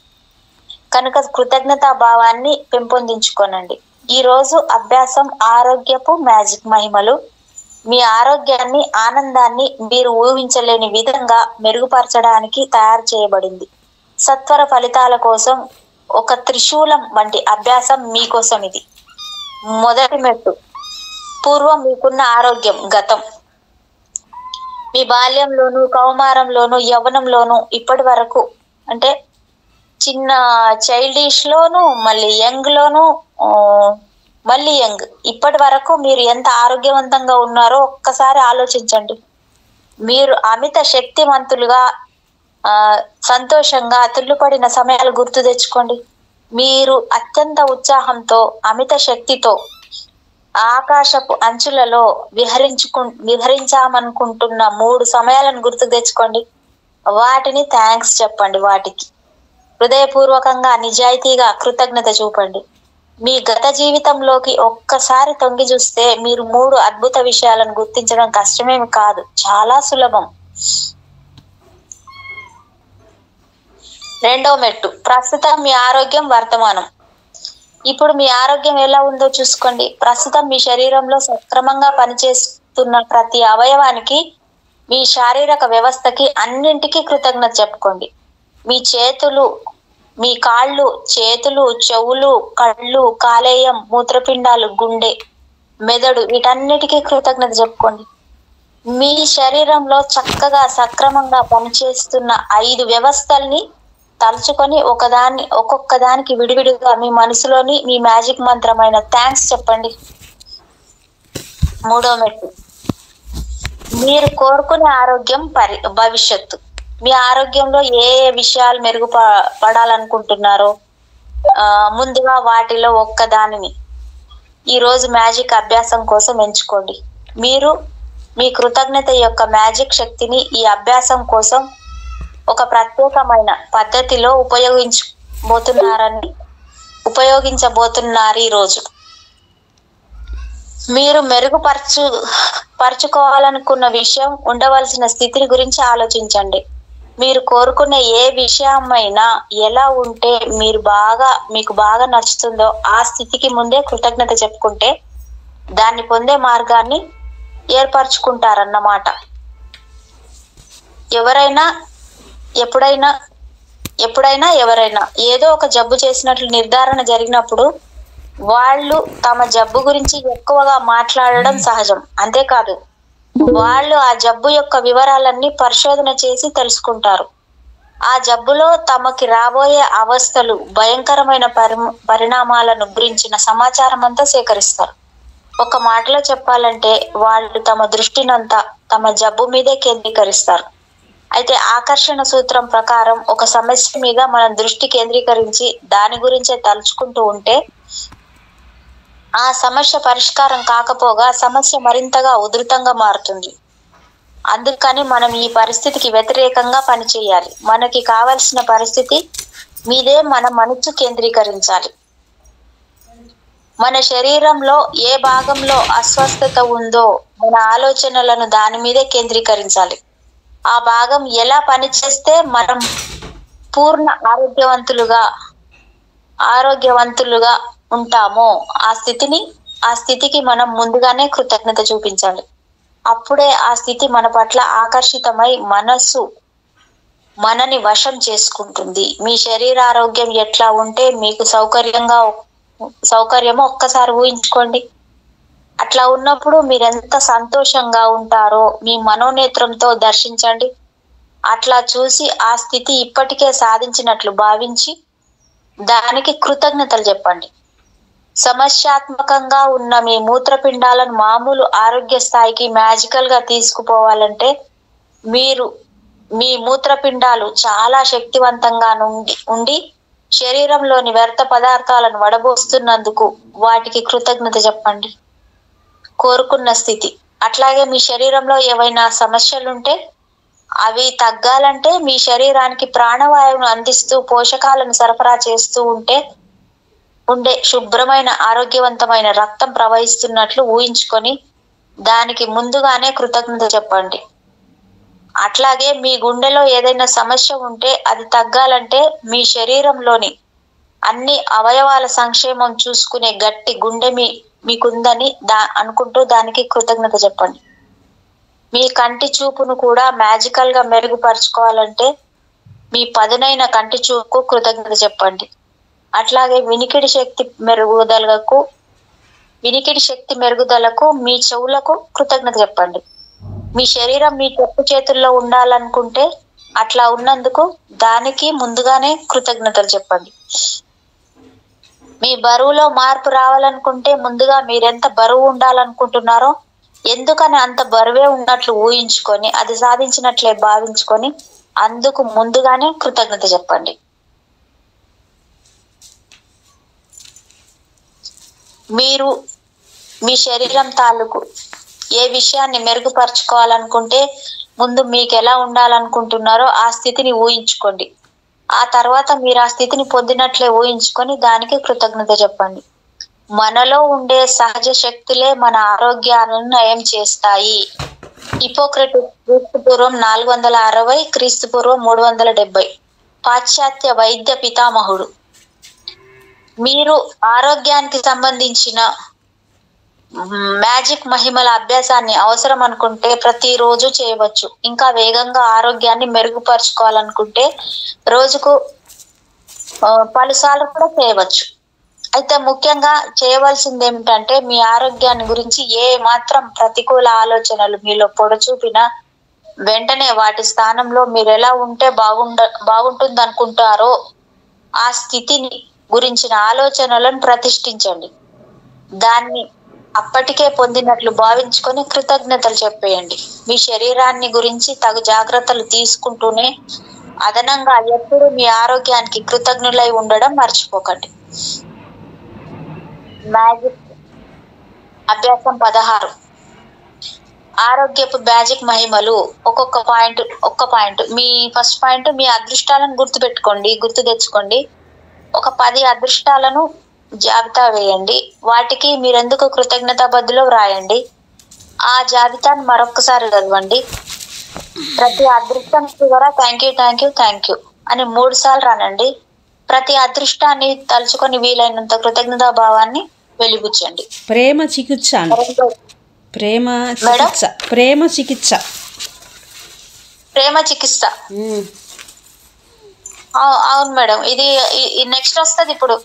కనుక కృతజ్ఞతా భావాన్ని పెంపొందించుకోనండి. ఈ రోజు అభ్యాసం ఆరోగ్యపు మ్యాజిక్ మహిమలు. మీ ఆరోగ్యాన్ని, ఆనందాన్ని మీరు ఊహించలేని విధంగా మెరుగుపరచడానికి తయారు చేయబడింది. సత్వర ఫలితాల కోసం ఒక త్రిశూలం వంటి అభ్యాసం మీకోసం ఇది. మొదటి మెట్టు, పూర్వం మీకున్న ఆరోగ్యం. గతం, మీ బాల్యంలోను, కౌమారంలోను, యవ్వనంలోను, ఇప్పటి వరకు అంటే చిన్న చైల్డిష్ లోను, మళ్ళీ యంగ్ లోను, మళ్ళీ యంగ్, ఇప్పటి వరకు మీరు ఎంత ఆరోగ్యవంతంగా ఉన్నారో ఒక్కసారి ఆలోచించండి. మీరు అమిత శక్తివంతులుగా, సంతోషంగా తుల్లిపడిన సమయాలు గుర్తు తెచ్చుకోండి. మీరు అత్యంత ఉత్సాహంతో, అమిత శక్తితో ఆకాశపు అంచులలో విహరించామనుకుంటున్న 3 సమయాలను గుర్తుకు తెచ్చుకోండి. వాటిని థ్యాంక్స్ చెప్పండి. వాటికి హృదయపూర్వకంగా, నిజాయితీగా కృతజ్ఞత చూపండి. మీ గత జీవితంలోకి ఒక్కసారి తొంగి చూస్తే మీరు 3 అద్భుత విషయాలను గుర్తించడం కష్టమేమి కాదు, చాలా సులభం. రెండవ మెట్టు, ప్రస్తుతం మీ ఆరోగ్యం, వర్తమానం. ఇప్పుడు మీ ఆరోగ్యం ఎలా ఉందో చూసుకోండి. ప్రస్తుతం మీ శరీరంలో సక్రమంగా పనిచేస్తున్న ప్రతి అవయవానికి, మీ శారీరక వ్యవస్థకి, అన్నింటికీ కృతజ్ఞత చెప్పుకోండి. మీ చేతులు, మీ కాళ్ళు, చేతులు, చెవులు, కళ్ళు, కాలేయం, మూత్రపిండాలు, గుండె, మెదడు, వీటన్నిటికీ కృతజ్ఞత చెప్పుకోండి. మీ శరీరంలో చక్కగా సక్రమంగా పనిచేస్తున్న 5 వ్యవస్థల్ని తలుచుకొని ఒక్కొక్క దానికి విడివిడిగా మీ మనసులోని మీ మ్యాజిక్ మంత్రమైన థ్యాంక్స్ చెప్పండి. మూడో మెట్టు, మీరు కోరుకునే ఆరోగ్యం, భవిష్యత్తు. మీ ఆరోగ్యంలో ఏ విషయాలు మెరుగుపడాలనుకుంటున్నారో ముందుగా వాటిలో ఒక్కదానిని ఈ రోజు మ్యాజిక్ అభ్యాసం కోసం ఎంచుకోండి. మీరు మీ కృతజ్ఞత యొక్క మ్యాజిక్ శక్తిని ఈ అభ్యాసం కోసం ఒక ప్రత్యేకమైన పద్ధతిలో ఉపయోగించబోతున్నారు. ఈ రోజు మీరు పరుచుకోవాలనుకున్న విషయం, ఉండవలసిన స్థితిని గురించి ఆలోచించండి. మీరు కోరుకునే ఏ విషయమైనా ఎలా ఉంటే మీకు బాగా నచ్చుతుందో ఆ స్థితికి ముందే కృతజ్ఞత చెప్పుకుంటే దాన్ని పొందే మార్గాన్ని ఏర్పరచుకుంటారన్నమాట. ఎప్పుడైనా ఎవరైనా ఏదో ఒక జబ్బు చేసినట్లు నిర్ధారణ జరిగినప్పుడు వాళ్ళు తమ జబ్బు గురించి ఎక్కువగా మాట్లాడడం సహజం. అంతేకాదు, వాళ్ళు ఆ జబ్బు యొక్క వివరాలన్నీ పరిశోధన చేసి తెలుసుకుంటారు. ఆ జబ్బులో తమకి రాబోయే అవస్థలు, భయంకరమైన పరిణామాలను గురించిన సమాచారం అంతా సేకరిస్తారు. ఒక మాటలో చెప్పాలంటే వాళ్ళు తమ దృష్టినంతా తమ జబ్బు మీదే కేంద్రీకరిస్తారు. అయితే ఆకర్షణ సూత్రం ప్రకారం ఒక సమస్య మీద మనం దృష్టి కేంద్రీకరించి దాని గురించే తలుచుకుంటూ ఉంటే ఆ సమస్య పరిష్కారం కాకపోగా సమస్య మరింతగా ఉధృతంగా మారుతుంది. అందుకని మనం ఈ పరిస్థితికి వ్యతిరేకంగా పనిచేయాలి. మనకి కావలసిన పరిస్థితి మీదే మన మనసు కేంద్రీకరించాలి. మన శరీరంలో ఏ భాగంలో అస్వస్థత ఉందో మన ఆలోచనలను దాని మీదే కేంద్రీకరించాలి. ఆ భాగం ఎలా పనిచేస్తే మనం పూర్ణ ఆరోగ్యవంతులుగా ఉంటామో ఆ స్థితికి మనం ముందుగానే కృతజ్ఞత చూపించాలి. అప్పుడే ఆ స్థితి మన పట్ల ఆకర్షితమై మనస్సు మనని వశం చేసుకుంటుంది. మీ శరీర ఆరోగ్యం ఎట్లా ఉంటే మీకు సౌకర్యంగా సౌకర్యమో ఒక్కసారి ఊహించుకోండి. అట్లా ఉన్నప్పుడు మీరు ఎంత సంతోషంగా ఉంటారో మీ మనోనేత్రంతో దర్శించండి. అట్లా చూసి ఆ స్థితి ఇప్పటికే సాధించినట్లు భావించి దానికి కృతజ్ఞతలు చెప్పండి. సమస్యాత్మకంగా ఉన్న మీ మూత్రపిండాలను మామూలు ఆరోగ్య స్థాయికి మ్యాజికల్ గా తీసుకుపోవాలంటే మీరు మీ మూత్రపిండాలు చాలా శక్తివంతంగా ఉండి శరీరంలోని వ్యర్థ పదార్థాలను వడబోస్తున్నందుకు వాటికి కృతజ్ఞత చెప్పండి. కోరుకున్న స్థితి. అట్లాగే మీ శరీరంలో ఏవైనా సమస్యలుంటే అవి తగ్గాలంటే మీ శరీరానికి ప్రాణవాయువును అందిస్తూ పోషకాలను సరఫరా చేస్తూ ఉండే శుభ్రమైన ఆరోగ్యవంతమైన రక్తం ప్రవహిస్తున్నట్లు ఊహించుకొని దానికి ముందుగానే కృతజ్ఞత చెప్పండి. అట్లాగే మీ గుండెలో ఏదైనా సమస్య ఉంటే అది తగ్గాలంటే మీ శరీరంలోని అన్ని అవయవాల సంక్షేమం చూసుకునే గట్టి గుండె మీకుందని అనుకుంటూ దానికి కృతజ్ఞత చెప్పండి. మీ కంటి చూపును కూడా మ్యాజికల్ గా మెరుగుపరుచుకోవాలంటే మీ పదునైన కంటి చూపుకు కృతజ్ఞత చెప్పండి. అట్లాగే వినికిడి శక్తి మెరుగుదలకు మీ చెవులకు కృతజ్ఞత చెప్పండి. మీ శరీరం మీ చెప్పు చేతుల్లో ఉండాలనుకుంటే అట్లా ఉన్నందుకు దానికి ముందుగానే కృతజ్ఞతలు చెప్పండి. మీ బరువులో మార్పు రావాలనుకుంటే ముందుగా మీరెంత బరువు ఉండాలనుకుంటున్నారో ఎందుకని అంత బరువే ఉన్నట్లు ఊహించుకొని అది సాధించినట్లే భావించుకొని అందుకు ముందుగానే కృతజ్ఞత చెప్పండి. మీరు మీ శరీరం తాలూకు ఏ విషయాన్ని మెరుగుపరచుకోవాలనుకుంటే ముందు మీకు ఎలా ఉండాలనుకుంటున్నారో ఆ స్థితిని ఊహించుకోండి. ఆ తర్వాత మీరు ఆ స్థితిని పొందినట్లే ఊహించుకొని దానికి కృతజ్ఞత చెప్పండి. మనలో ఉండే సహజ శక్తులే మన ఆరోగ్యాలను నయం చేస్తాయి. హిపోక్రటిస్ క్రీస్తుపూర్వం 460 క్రీస్తుపూర్వం 370 పాశ్చాత్య వైద్య పితామహుడు. మీరు ఆరోగ్యానికి సంబంధించిన మ్యాజిక్ మహిమల అభ్యాసాన్ని అవసరం అనుకుంటే ప్రతిరోజు చేయవచ్చు. ఇంకా వేగంగా ఆరోగ్యాన్ని మెరుగుపరుచుకోవాలనుకుంటే రోజుకు పలుసార్లు కూడా చేయవచ్చు. అయితే ముఖ్యంగా చేయవలసింది ఏమిటంటే మీ ఆరోగ్యాన్ని గురించి ఏ మాత్రం ప్రతికూల ఆలోచనలు మీలో పొడచూపినా వెంటనే వాటి స్థానంలో మీరు ఎలా ఉంటే బాగుంటుంది అనుకుంటారో ఆ స్థితిని గురించిన ఆలోచనలను ప్రతిష్ఠించండి. దాన్ని అప్పటికే పొందినట్లు భావించుకొని కృతజ్ఞతలు చెప్పేయండి. మీ శరీరాన్ని గురించి తగు జాగ్రత్తలు తీసుకుంటూనే అదనంగా ఎప్పుడు మీ ఆరోగ్యానికి కృతజ్ఞులై ఉండడం మర్చిపోకండి. మ్యాజిక్ అభ్యాసం 16. ఆరోగ్యపు మ్యాజిక్ మహిమలు. ఒక్క పాయింట్. మీ ఫస్ట్ పాయింట్ మీ అదృష్టాలను గుర్తు తెచ్చుకోండి. ఒక 10 అదృష్టాలను జాబితా వేయండి. వాటికి మీరెందుకు కృతజ్ఞతాబద్దులో వ్రాయండి. ఆ జాబితాను మరొకసారి చదవండి. ప్రతి అదృష్టం ద్వారా థ్యాంక్ యూ అని 3 సార్లు రానండి. ప్రతి అదృష్టాన్ని తలుచుకొని వీలైనంత కృతజ్ఞతా భావాన్ని వెలిబుచ్చండి. ప్రేమ చికిత్స అవును మేడం. ఇది నెక్స్ట్ వస్తుంది. ఇప్పుడు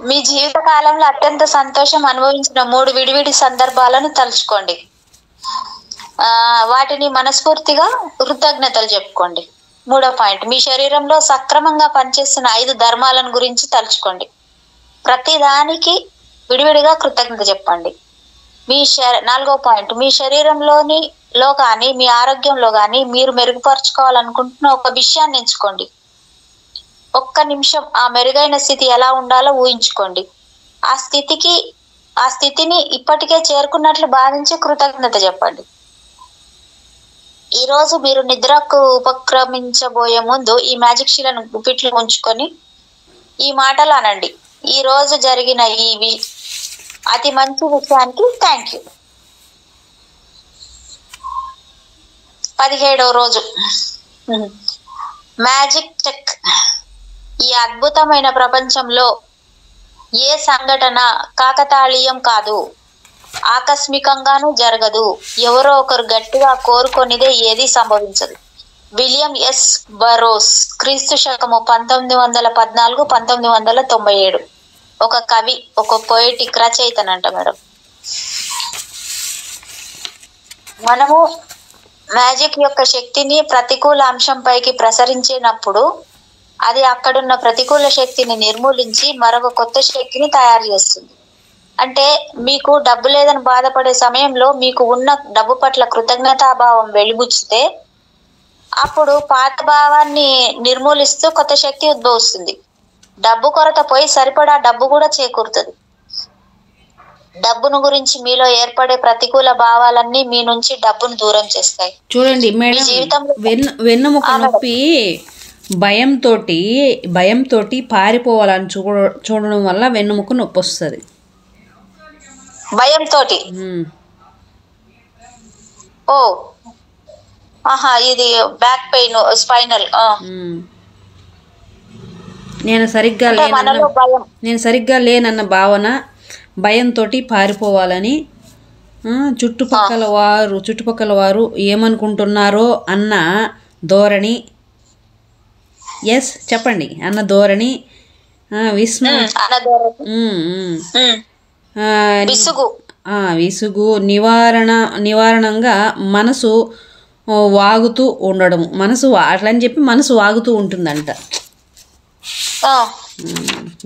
మీ జీవిత కాలంలో అత్యంత సంతోషం అనుభవించిన 3 విడివిడి సందర్భాలను తలుచుకోండి. వాటిని మనస్ఫూర్తిగా కృతజ్ఞతలు చెప్పుకోండి. 3వ పాయింట్ మీ శరీరంలో సక్రమంగా పనిచేస్తున్న 5 ధర్మాలను గురించి తలుచుకోండి. ప్రతి దానికి విడివిడిగా కృతజ్ఞత చెప్పండి. 4వ పాయింట్ మీ శరీరంలో కానీ మీ ఆరోగ్యంలో కానీ మీరు మెరుగుపరుచుకోవాలనుకుంటున్న ఒక విషయాన్ని ఎంచుకోండి. ఒక్క నిమిషం ఆ మెరుగైన స్థితి ఎలా ఉండాలో ఊహించుకోండి. ఆ స్థితిని ఇప్పటికే చేరుకున్నట్లు భావించి కృతజ్ఞత చెప్పండి. ఈ రోజు మీరు నిద్రకు ఉపక్రమించబోయే ముందు ఈ మ్యాజిక్ శీలను గుప్పిట్లో ఉంచుకొని ఈ మాటలు అనండి. ఈ రోజు జరిగిన ఈ అతి మంచి విషయానికి థ్యాంక్ యూ. 17వ రోజు మ్యాజిక్ చెక్. ఈ అద్భుతమైన ప్రపంచంలో ఏ సంఘటన కాకతాళీయం కాదు, ఆకస్మికంగానూ జరగదు. ఎవరో ఒకరు గట్టిగా కోరుకొనిదే ఏది సంభవించదు. విలియం ఎస్ బరోస్, క్రీస్తు శకము 1914-1997. ఒక కవి, ఒక పోయిటిక్ రచయితనంట మేడం. మనము మ్యాజిక్ యొక్క శక్తిని ప్రతికూల అంశంపైకి ప్రసరించినప్పుడు అది అక్కడున్న ప్రతికూల శక్తిని నిర్మూలించి మరొక కొత్త శక్తిని తయారు చేస్తుంది. అంటే మీకు డబ్బు లేదని బాధపడే సమయంలో మీకు ఉన్న డబ్బు పట్ల కృతజ్ఞతాభావం వెలిబుచ్చితే అప్పుడు పాత భావాన్ని నిర్మూలిస్తూ కొత్త శక్తి ఉద్భవిస్తుంది. డబ్బు కొరత పోయి సరిపడా డబ్బు కూడా చేకూరుతుంది. డబ్బును గురించి మీలో ఏర్పడే ప్రతికూల భావాలన్నీ మీ నుంచి డబ్బును దూరం చేస్తాయి. చూడండి మేడం, వెన్నుముక నొప్పి భయంతోటి పారిపోవాలని చూడడం వల్ల వెన్నుముక నొప్పి వస్తుంది. భయంతో ఓ ఆహా, ఇది బ్యాక్ పెయిన్, స్పైనల్. నేను సరిగ్గా లేనన్న భావన, భయంతో పారిపోవాలని, చుట్టుపక్కల వారు ఏమనుకుంటున్నారో అన్న ధోరణి, ఎస్ చెప్పండి, అన్న ధోరణి, విసుగు నివారణంగా మనసు వాగుతూ ఉండడం. అట్లని చెప్పి మనసు వాగుతూ ఉంటుందంట.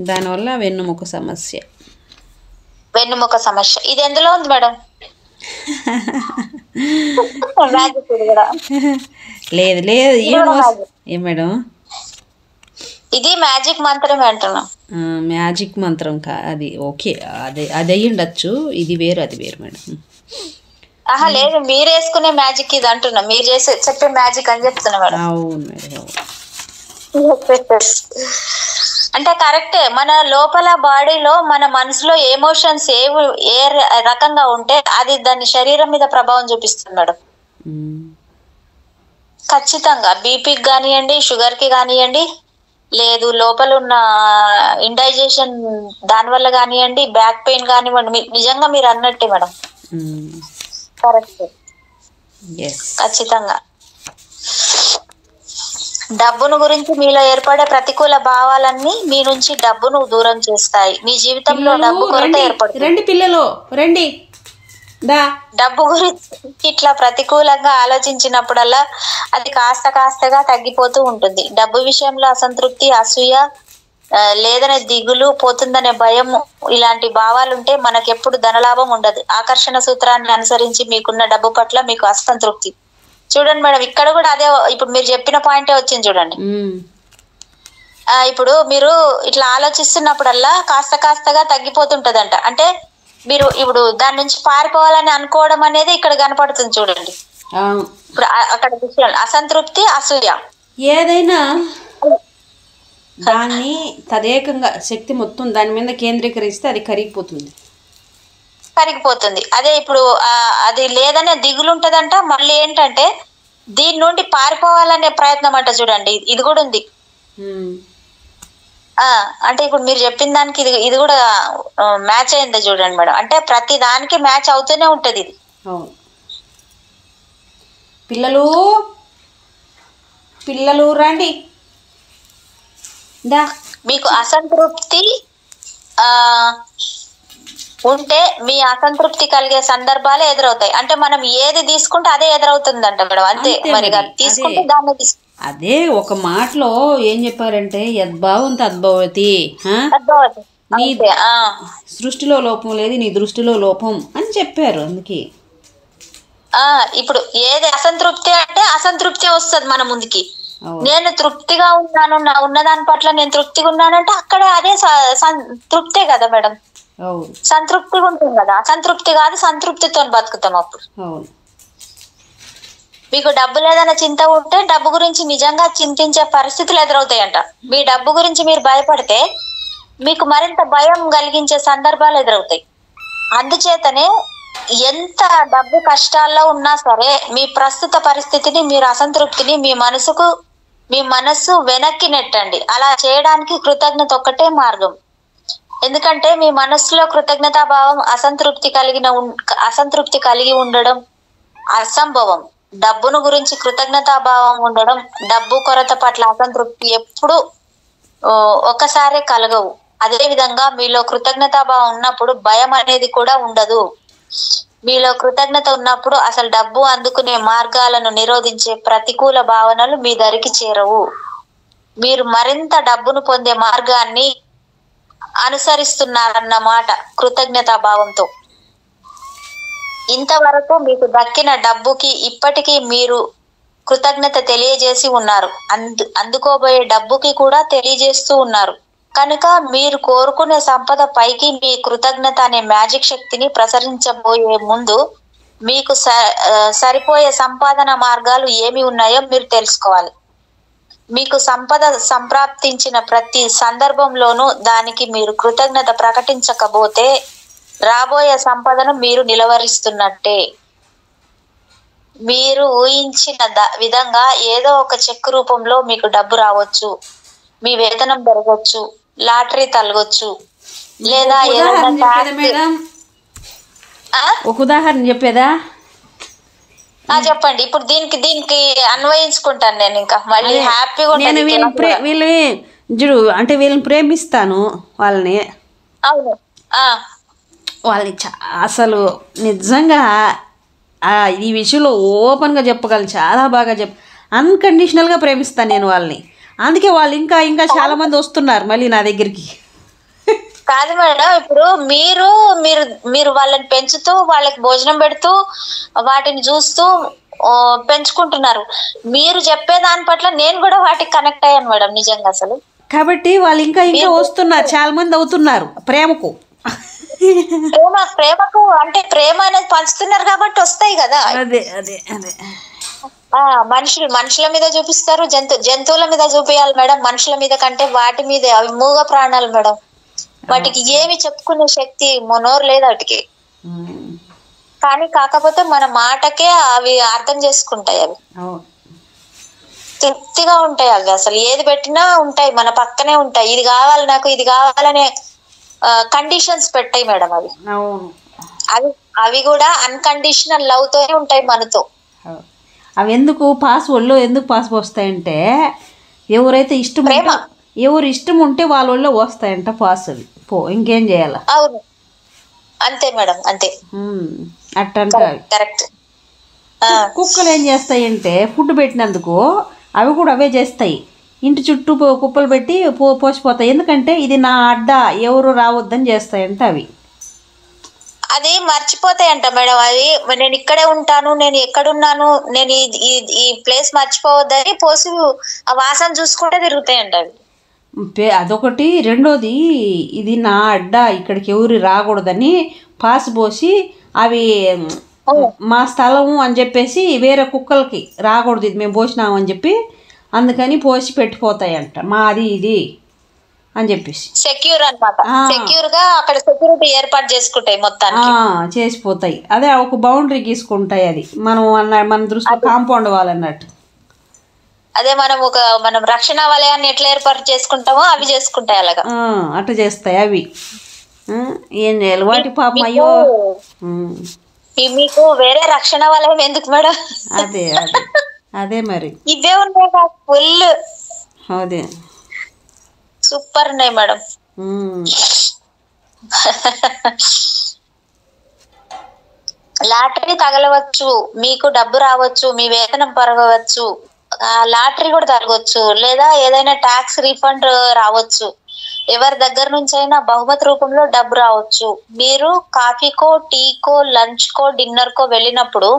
దానివల్ల వెన్నుముక సమస్య. ఇది ఎందులో ఉంది మేడం? లేదు ఏం మేడం, ఇది మ్యాజిక్ మంత్రమే అంటున్నా. మ్యాజిక్ మంత్రం అది ఓకే, అది అయ్యి ఉండొచ్చు. ఇది వేరు, అది వేరు మేడం. ఆహా లేదు, మీరు వేసుకునే మ్యాజిక్ ఇది అంటున్నా, మీరు చెప్పే మ్యాజిక్ అని చెప్తున్నా మేడం. అవును మేడం. అంటే కరెక్టే. మన లోపల బాడీలో, మన మనసులో ఎమోషన్స్ ఏ రకంగా ఉంటే అది దాని శరీరం మీద ప్రభావం చూపిస్తుంది మేడం. ఖచ్చితంగా బీపీకి కానివ్వండి, షుగర్ కి కానివ్వండి, లేదు లోపల ఉన్న ఇండైజెషన్ దానివల్ల కానివ్వండి, బ్యాక్ పెయిన్ కానివ్వండి, నిజంగా మీరు అన్నట్టే మేడం. కరెక్ట్, ఖచ్చితంగా. డబ్బును గురించి మీలో ఏర్పడే ప్రతికూల భావాలన్నీ మీ నుంచి డబ్బును దూరం చేస్తాయి. మీ జీవితంలో డబ్బు కొరత ఏర్పడుతుంది. పిల్లలు రండి. డబ్బు గురించి ఇట్లా ప్రతికూలంగా ఆలోచించినప్పుడల్లా అది కాస్తగా తగ్గిపోతూ ఉంటుంది. డబ్బు విషయంలో అసంతృప్తి, అసూయ, లేదనే దిగులు, పోతుందనే భయం, ఇలాంటి భావాలుంటే మనకెప్పుడు ధనలాభం ఉండదు. ఆకర్షణ సూత్రాన్ని అనుసరించి మీకున్న డబ్బు పట్ల మీకు అసంతృప్తి. చూడండి మేడం, ఇక్కడ కూడా అదే, ఇప్పుడు మీరు చెప్పిన పాయింటే వచ్చింది చూడండి. ఇప్పుడు మీరు ఇట్లా ఆలోచిస్తున్నప్పుడల్లా కాస్తగా తగ్గిపోతుంటదంట. అంటే మీరు ఇప్పుడు దాని నుంచి పారిపోవాలని అనుకోవడం అనేది ఇక్కడ కనపడుతుంది చూడండి. ఇప్పుడు అక్కడ విషయం అసంతృప్తి, అసూయ, ఏదైనా దాన్ని తదేకంగా శక్తి మొత్తం దాని మీద కేంద్రీకరిస్తే అది కరిగిపోతుంది. అదే ఇప్పుడు అది లేదనే దిగులు ఉంటదంట. మళ్ళీ ఏంటంటే దీని నుండి పారిపోవాలనే ప్రయత్నం అంట చూడండి, ఇది కూడా ఉంది. అంటే ఇప్పుడు మీరు చెప్పిన దానికి ఇది కూడా మ్యాచ్ అయిందా చూడండి మేడం. అంటే ప్రతి దానికి మ్యాచ్ అవుతూనే ఉంటది ఇది. పిల్లలు రండి. మీకు అసంతృప్తి ఉంటే మీ అసంతృప్తి కలిగే సందర్భాలు ఎదురవుతాయి. అంటే మనం ఏది తీసుకుంటే అదే ఎదురవుతుందంట మేడం. అంతే, మరి తీసుకుంటే దాన్ని అదే ఒక మాటలో ఏం చెప్పారంటే, యద్భావం తద్భవతి. నీ సృష్టిలో లోపం లేదు, నీ దృష్టిలో లోపం అని చెప్పారు. అందుకే ఇప్పుడు ఏది అసంతృప్తి అంటే అసంతృప్తి వస్తుంది మన ముందుకి. నేను తృప్తిగా ఉన్నాను, నా ఉన్నదాని పట్ల నేను తృప్తిగా ఉన్నానంటే అక్కడ అదే తృప్తే కదా మేడం. సంతృప్తిగా ఉంటుంది కదా, అసంతృప్తి కాదు, సంతృప్తితో బతుకుతాం అప్పుడు. మీకు డబ్బు లేదన్న చింత ఉంటే డబ్బు గురించి నిజంగా చింతించే పరిస్థితులు ఎదురవుతాయంట. మీ డబ్బు గురించి మీరు భయపడితే మీకు మరింత భయం కలిగించే సందర్భాలు ఎదురవుతాయి. అందుచేతనే ఎంత డబ్బు కష్టాల్లో ఉన్నా సరే మీ ప్రస్తుత పరిస్థితిని, మీరు అసంతృప్తిని మీ మనస్సు వెనక్కి నెట్టండి. అలా చేయడానికి కృతజ్ఞత ఒక్కటే మార్గం. ఎందుకంటే మీ మనస్సులో కృతజ్ఞతాభావం అసంతృప్తి కలిగి ఉండడం అసంభవం. డబ్బును గురించి కృతజ్ఞతాభావం ఉండడం, డబ్బు కొరత పట్ల అసంతృప్తి ఎప్పుడు ఒకసారే కలగవు. అదే విధంగా మీలో కృతజ్ఞతాభావం ఉన్నప్పుడు భయం అనేది కూడా ఉండదు. మీలో కృతజ్ఞత ఉన్నప్పుడు అసలు డబ్బు అందుకునే మార్గాలను నిరోధించే ప్రతికూల భావనలు మీ దరికి చేరవు. మీరు మరింత డబ్బును పొందే మార్గాన్ని అనుసరిస్తున్నారన్నమాట కృతజ్ఞతాభావంతో. ఇంతవరకు మీకు దక్కిన డబ్బుకి ఇప్పటికీ మీరు కృతజ్ఞత తెలియజేసి ఉన్నారు. అందుకోబోయే డబ్బుకి కూడా తెలియజేస్తూ ఉన్నారు. కనుక మీరు కోరుకునే సంపద పైకి మీ కృతజ్ఞత అనే మ్యాజిక్ శక్తిని ప్రసరించబోయే ముందు మీకు సరిపోయే సంపాదన మార్గాలు ఏమి ఉన్నాయో మీరు తెలుసుకోవాలి. మీకు సంపద సంప్రాప్తించిన ప్రతి సందర్భంలోనూ దానికి మీరు కృతజ్ఞత ప్రకటించకపోతే రాబోయే సంపదను మీరు నిలవరిస్తున్నట్టే. మీరు ఊహించిన విధంగా ఏదో ఒక చెక్ రూపంలో మీకు డబ్బు రావచ్చు, మీ వేతనం పెరగచ్చు, లాటరీ తలగొచ్చు, లేదా ఒక ఉదాహరణ చెప్పేదా? చెప్పండి. ఇప్పుడు దీనికి అన్వయించుకుంటాను నేను. ఇంకా మళ్ళీ హ్యాపీగా నేను వీళ్ళని ప్రేమిస్తాను వాళ్ళని. అవును. వాళ్ళని అసలు నిజంగా ఈ విషయంలో ఓపెన్గా చెప్పగలను, చాలా బాగా అన్కండిషనల్గా ప్రేమిస్తాను నేను వాళ్ళని. అందుకే వాళ్ళు ఇంకా ఇంకా చాలా మంది వస్తున్నారు మళ్ళీ నా దగ్గరికి. కాదు మేడం, ఇప్పుడు మీరు మీరు మీరు వాళ్ళని పెంచుతూ వాళ్ళకి భోజనం పెడుతూ వాటిని చూస్తూ పెంచుకుంటున్నారు. మీరు చెప్పే దాని పట్ల నేను కూడా వాటికి కనెక్ట్ అయ్యాను మేడం నిజంగా అసలు. కాబట్టి వాళ్ళు ఇంకా ఇంకా వస్తున్నారు, చాలా మంది అవుతున్నారు ప్రేమకు. ప్రేమకు అంటే ప్రేమ అనేది పంచుతున్నారు కాబట్టి వస్తాయి కదా. అదే అదే అదే మనుషుల మీద చూపిస్తారు, జంతువుల మీద చూపించాలి మేడం. మనుషుల మీద కంటే వాటి మీద, అవి మూగ ప్రాణాలు మేడం. వాటికి ఏమి చెప్పుకునే శక్తి నోరు లేదు వాటికి. కానీ కాకపోతే మన మాటకే అవి అర్థం చేసుకుంటాయి. అవి తృప్తిగా ఉంటాయి. అవి అసలు ఏది పెట్టినా ఉంటాయి, మన పక్కనే ఉంటాయి. ఇది కావాలి నాకు, ఇది కావాలనే కండిషన్స్ పెట్టాయి మేడం. అవి కూడా అన్కండిషనల్ లవ్ తోనే ఉంటాయి మనతో. అవి ఎందుకు ఒళ్ళో ఎందుకు పాస్ వస్తాయంటే ఎవరైతే ఎవరు ఇష్టం ఉంటే వాళ్ళ ఒళ్ళో వస్తాయంట పాస్. అవి ఇంకేం చేయాల? అవును, అంతే మేడం, అంతే. అట్టంట కరెక్ట్. కుక్కలు ఏం చేస్తాయంటే ఫుడ్ పెట్టినందుకు అవి కూడా అవే చేస్తాయి. ఇంటి చుట్టూ కుప్పలు పెట్టి పోసిపోతాయి. ఎందుకంటే ఇది నా అడ్డ, ఎవరు రావద్దని చేస్తాయంట అవి. అది మర్చిపోతాయంట మేడం. అది నేను ఇక్కడే ఉంటాను, నేను ఎక్కడున్నాను, నేను ఈ ప్లేస్ మర్చిపోవద్దని పోసి ఆ వాసన చూసుకుంటే తిరుగుతాయంట అవి. అదొకటి. రెండోది, ఇది నా అడ్డ, ఇక్కడికి ఎవరు రాకూడదని పాస్ పోసి అవి మా స్థలము అని చెప్పేసి వేరే కుక్కలకి రాకూడదు, ఇది మేము పోసినామని చెప్పి అందుకని పోసి పెట్టిపోతాయంట. మాది ఇది అని చెప్పేసి సెక్యూర్ అన్నమాట. సెక్యూర్ గా అక్కడ సెక్యూరిటీ ఏర్పాటు చేసుకుంటాయి, మొత్తానికి చేసిపోతాయి. అదే ఒక బౌండరీ గీసుకుంటాయి. అది మన దృష్టిలో కాంపౌండ్ వాళ్ళన్నట్టు. అదే మనం రక్షణ వలయాన్ని ఎట్లా ఏర్పాటు చేసుకుంటామో అవి చేసుకుంటాయి అలాగా. అట్లా చేస్తాయి అవి. ఏం చేయాలి వాటి పాపం? అయ్యో, మీకు వేరే రక్షణ వలయం ఎందుకు మేడం? అదే అదే అదే మరి ఇవే ఉన్నాయి ఫుల్. అదే సూపర్ ఉన్నాయి మేడం. లాటరీ తగలవచ్చు, మీకు డబ్బు రావచ్చు, మీ వేతనం పెరగవచ్చు, లాటరీ కూడా తగలవచ్చు, లేదా ఏదైనా ట్యాక్స్ రీఫండ్ రావచ్చు, ఎవరి దగ్గర నుంచి అయినా బహుమతి రూపంలో డబ్బు రావచ్చు. మీరు కాఫీకో, టీకో, లంచ్ కో, డిన్నర్ కో వెళ్ళినప్పుడు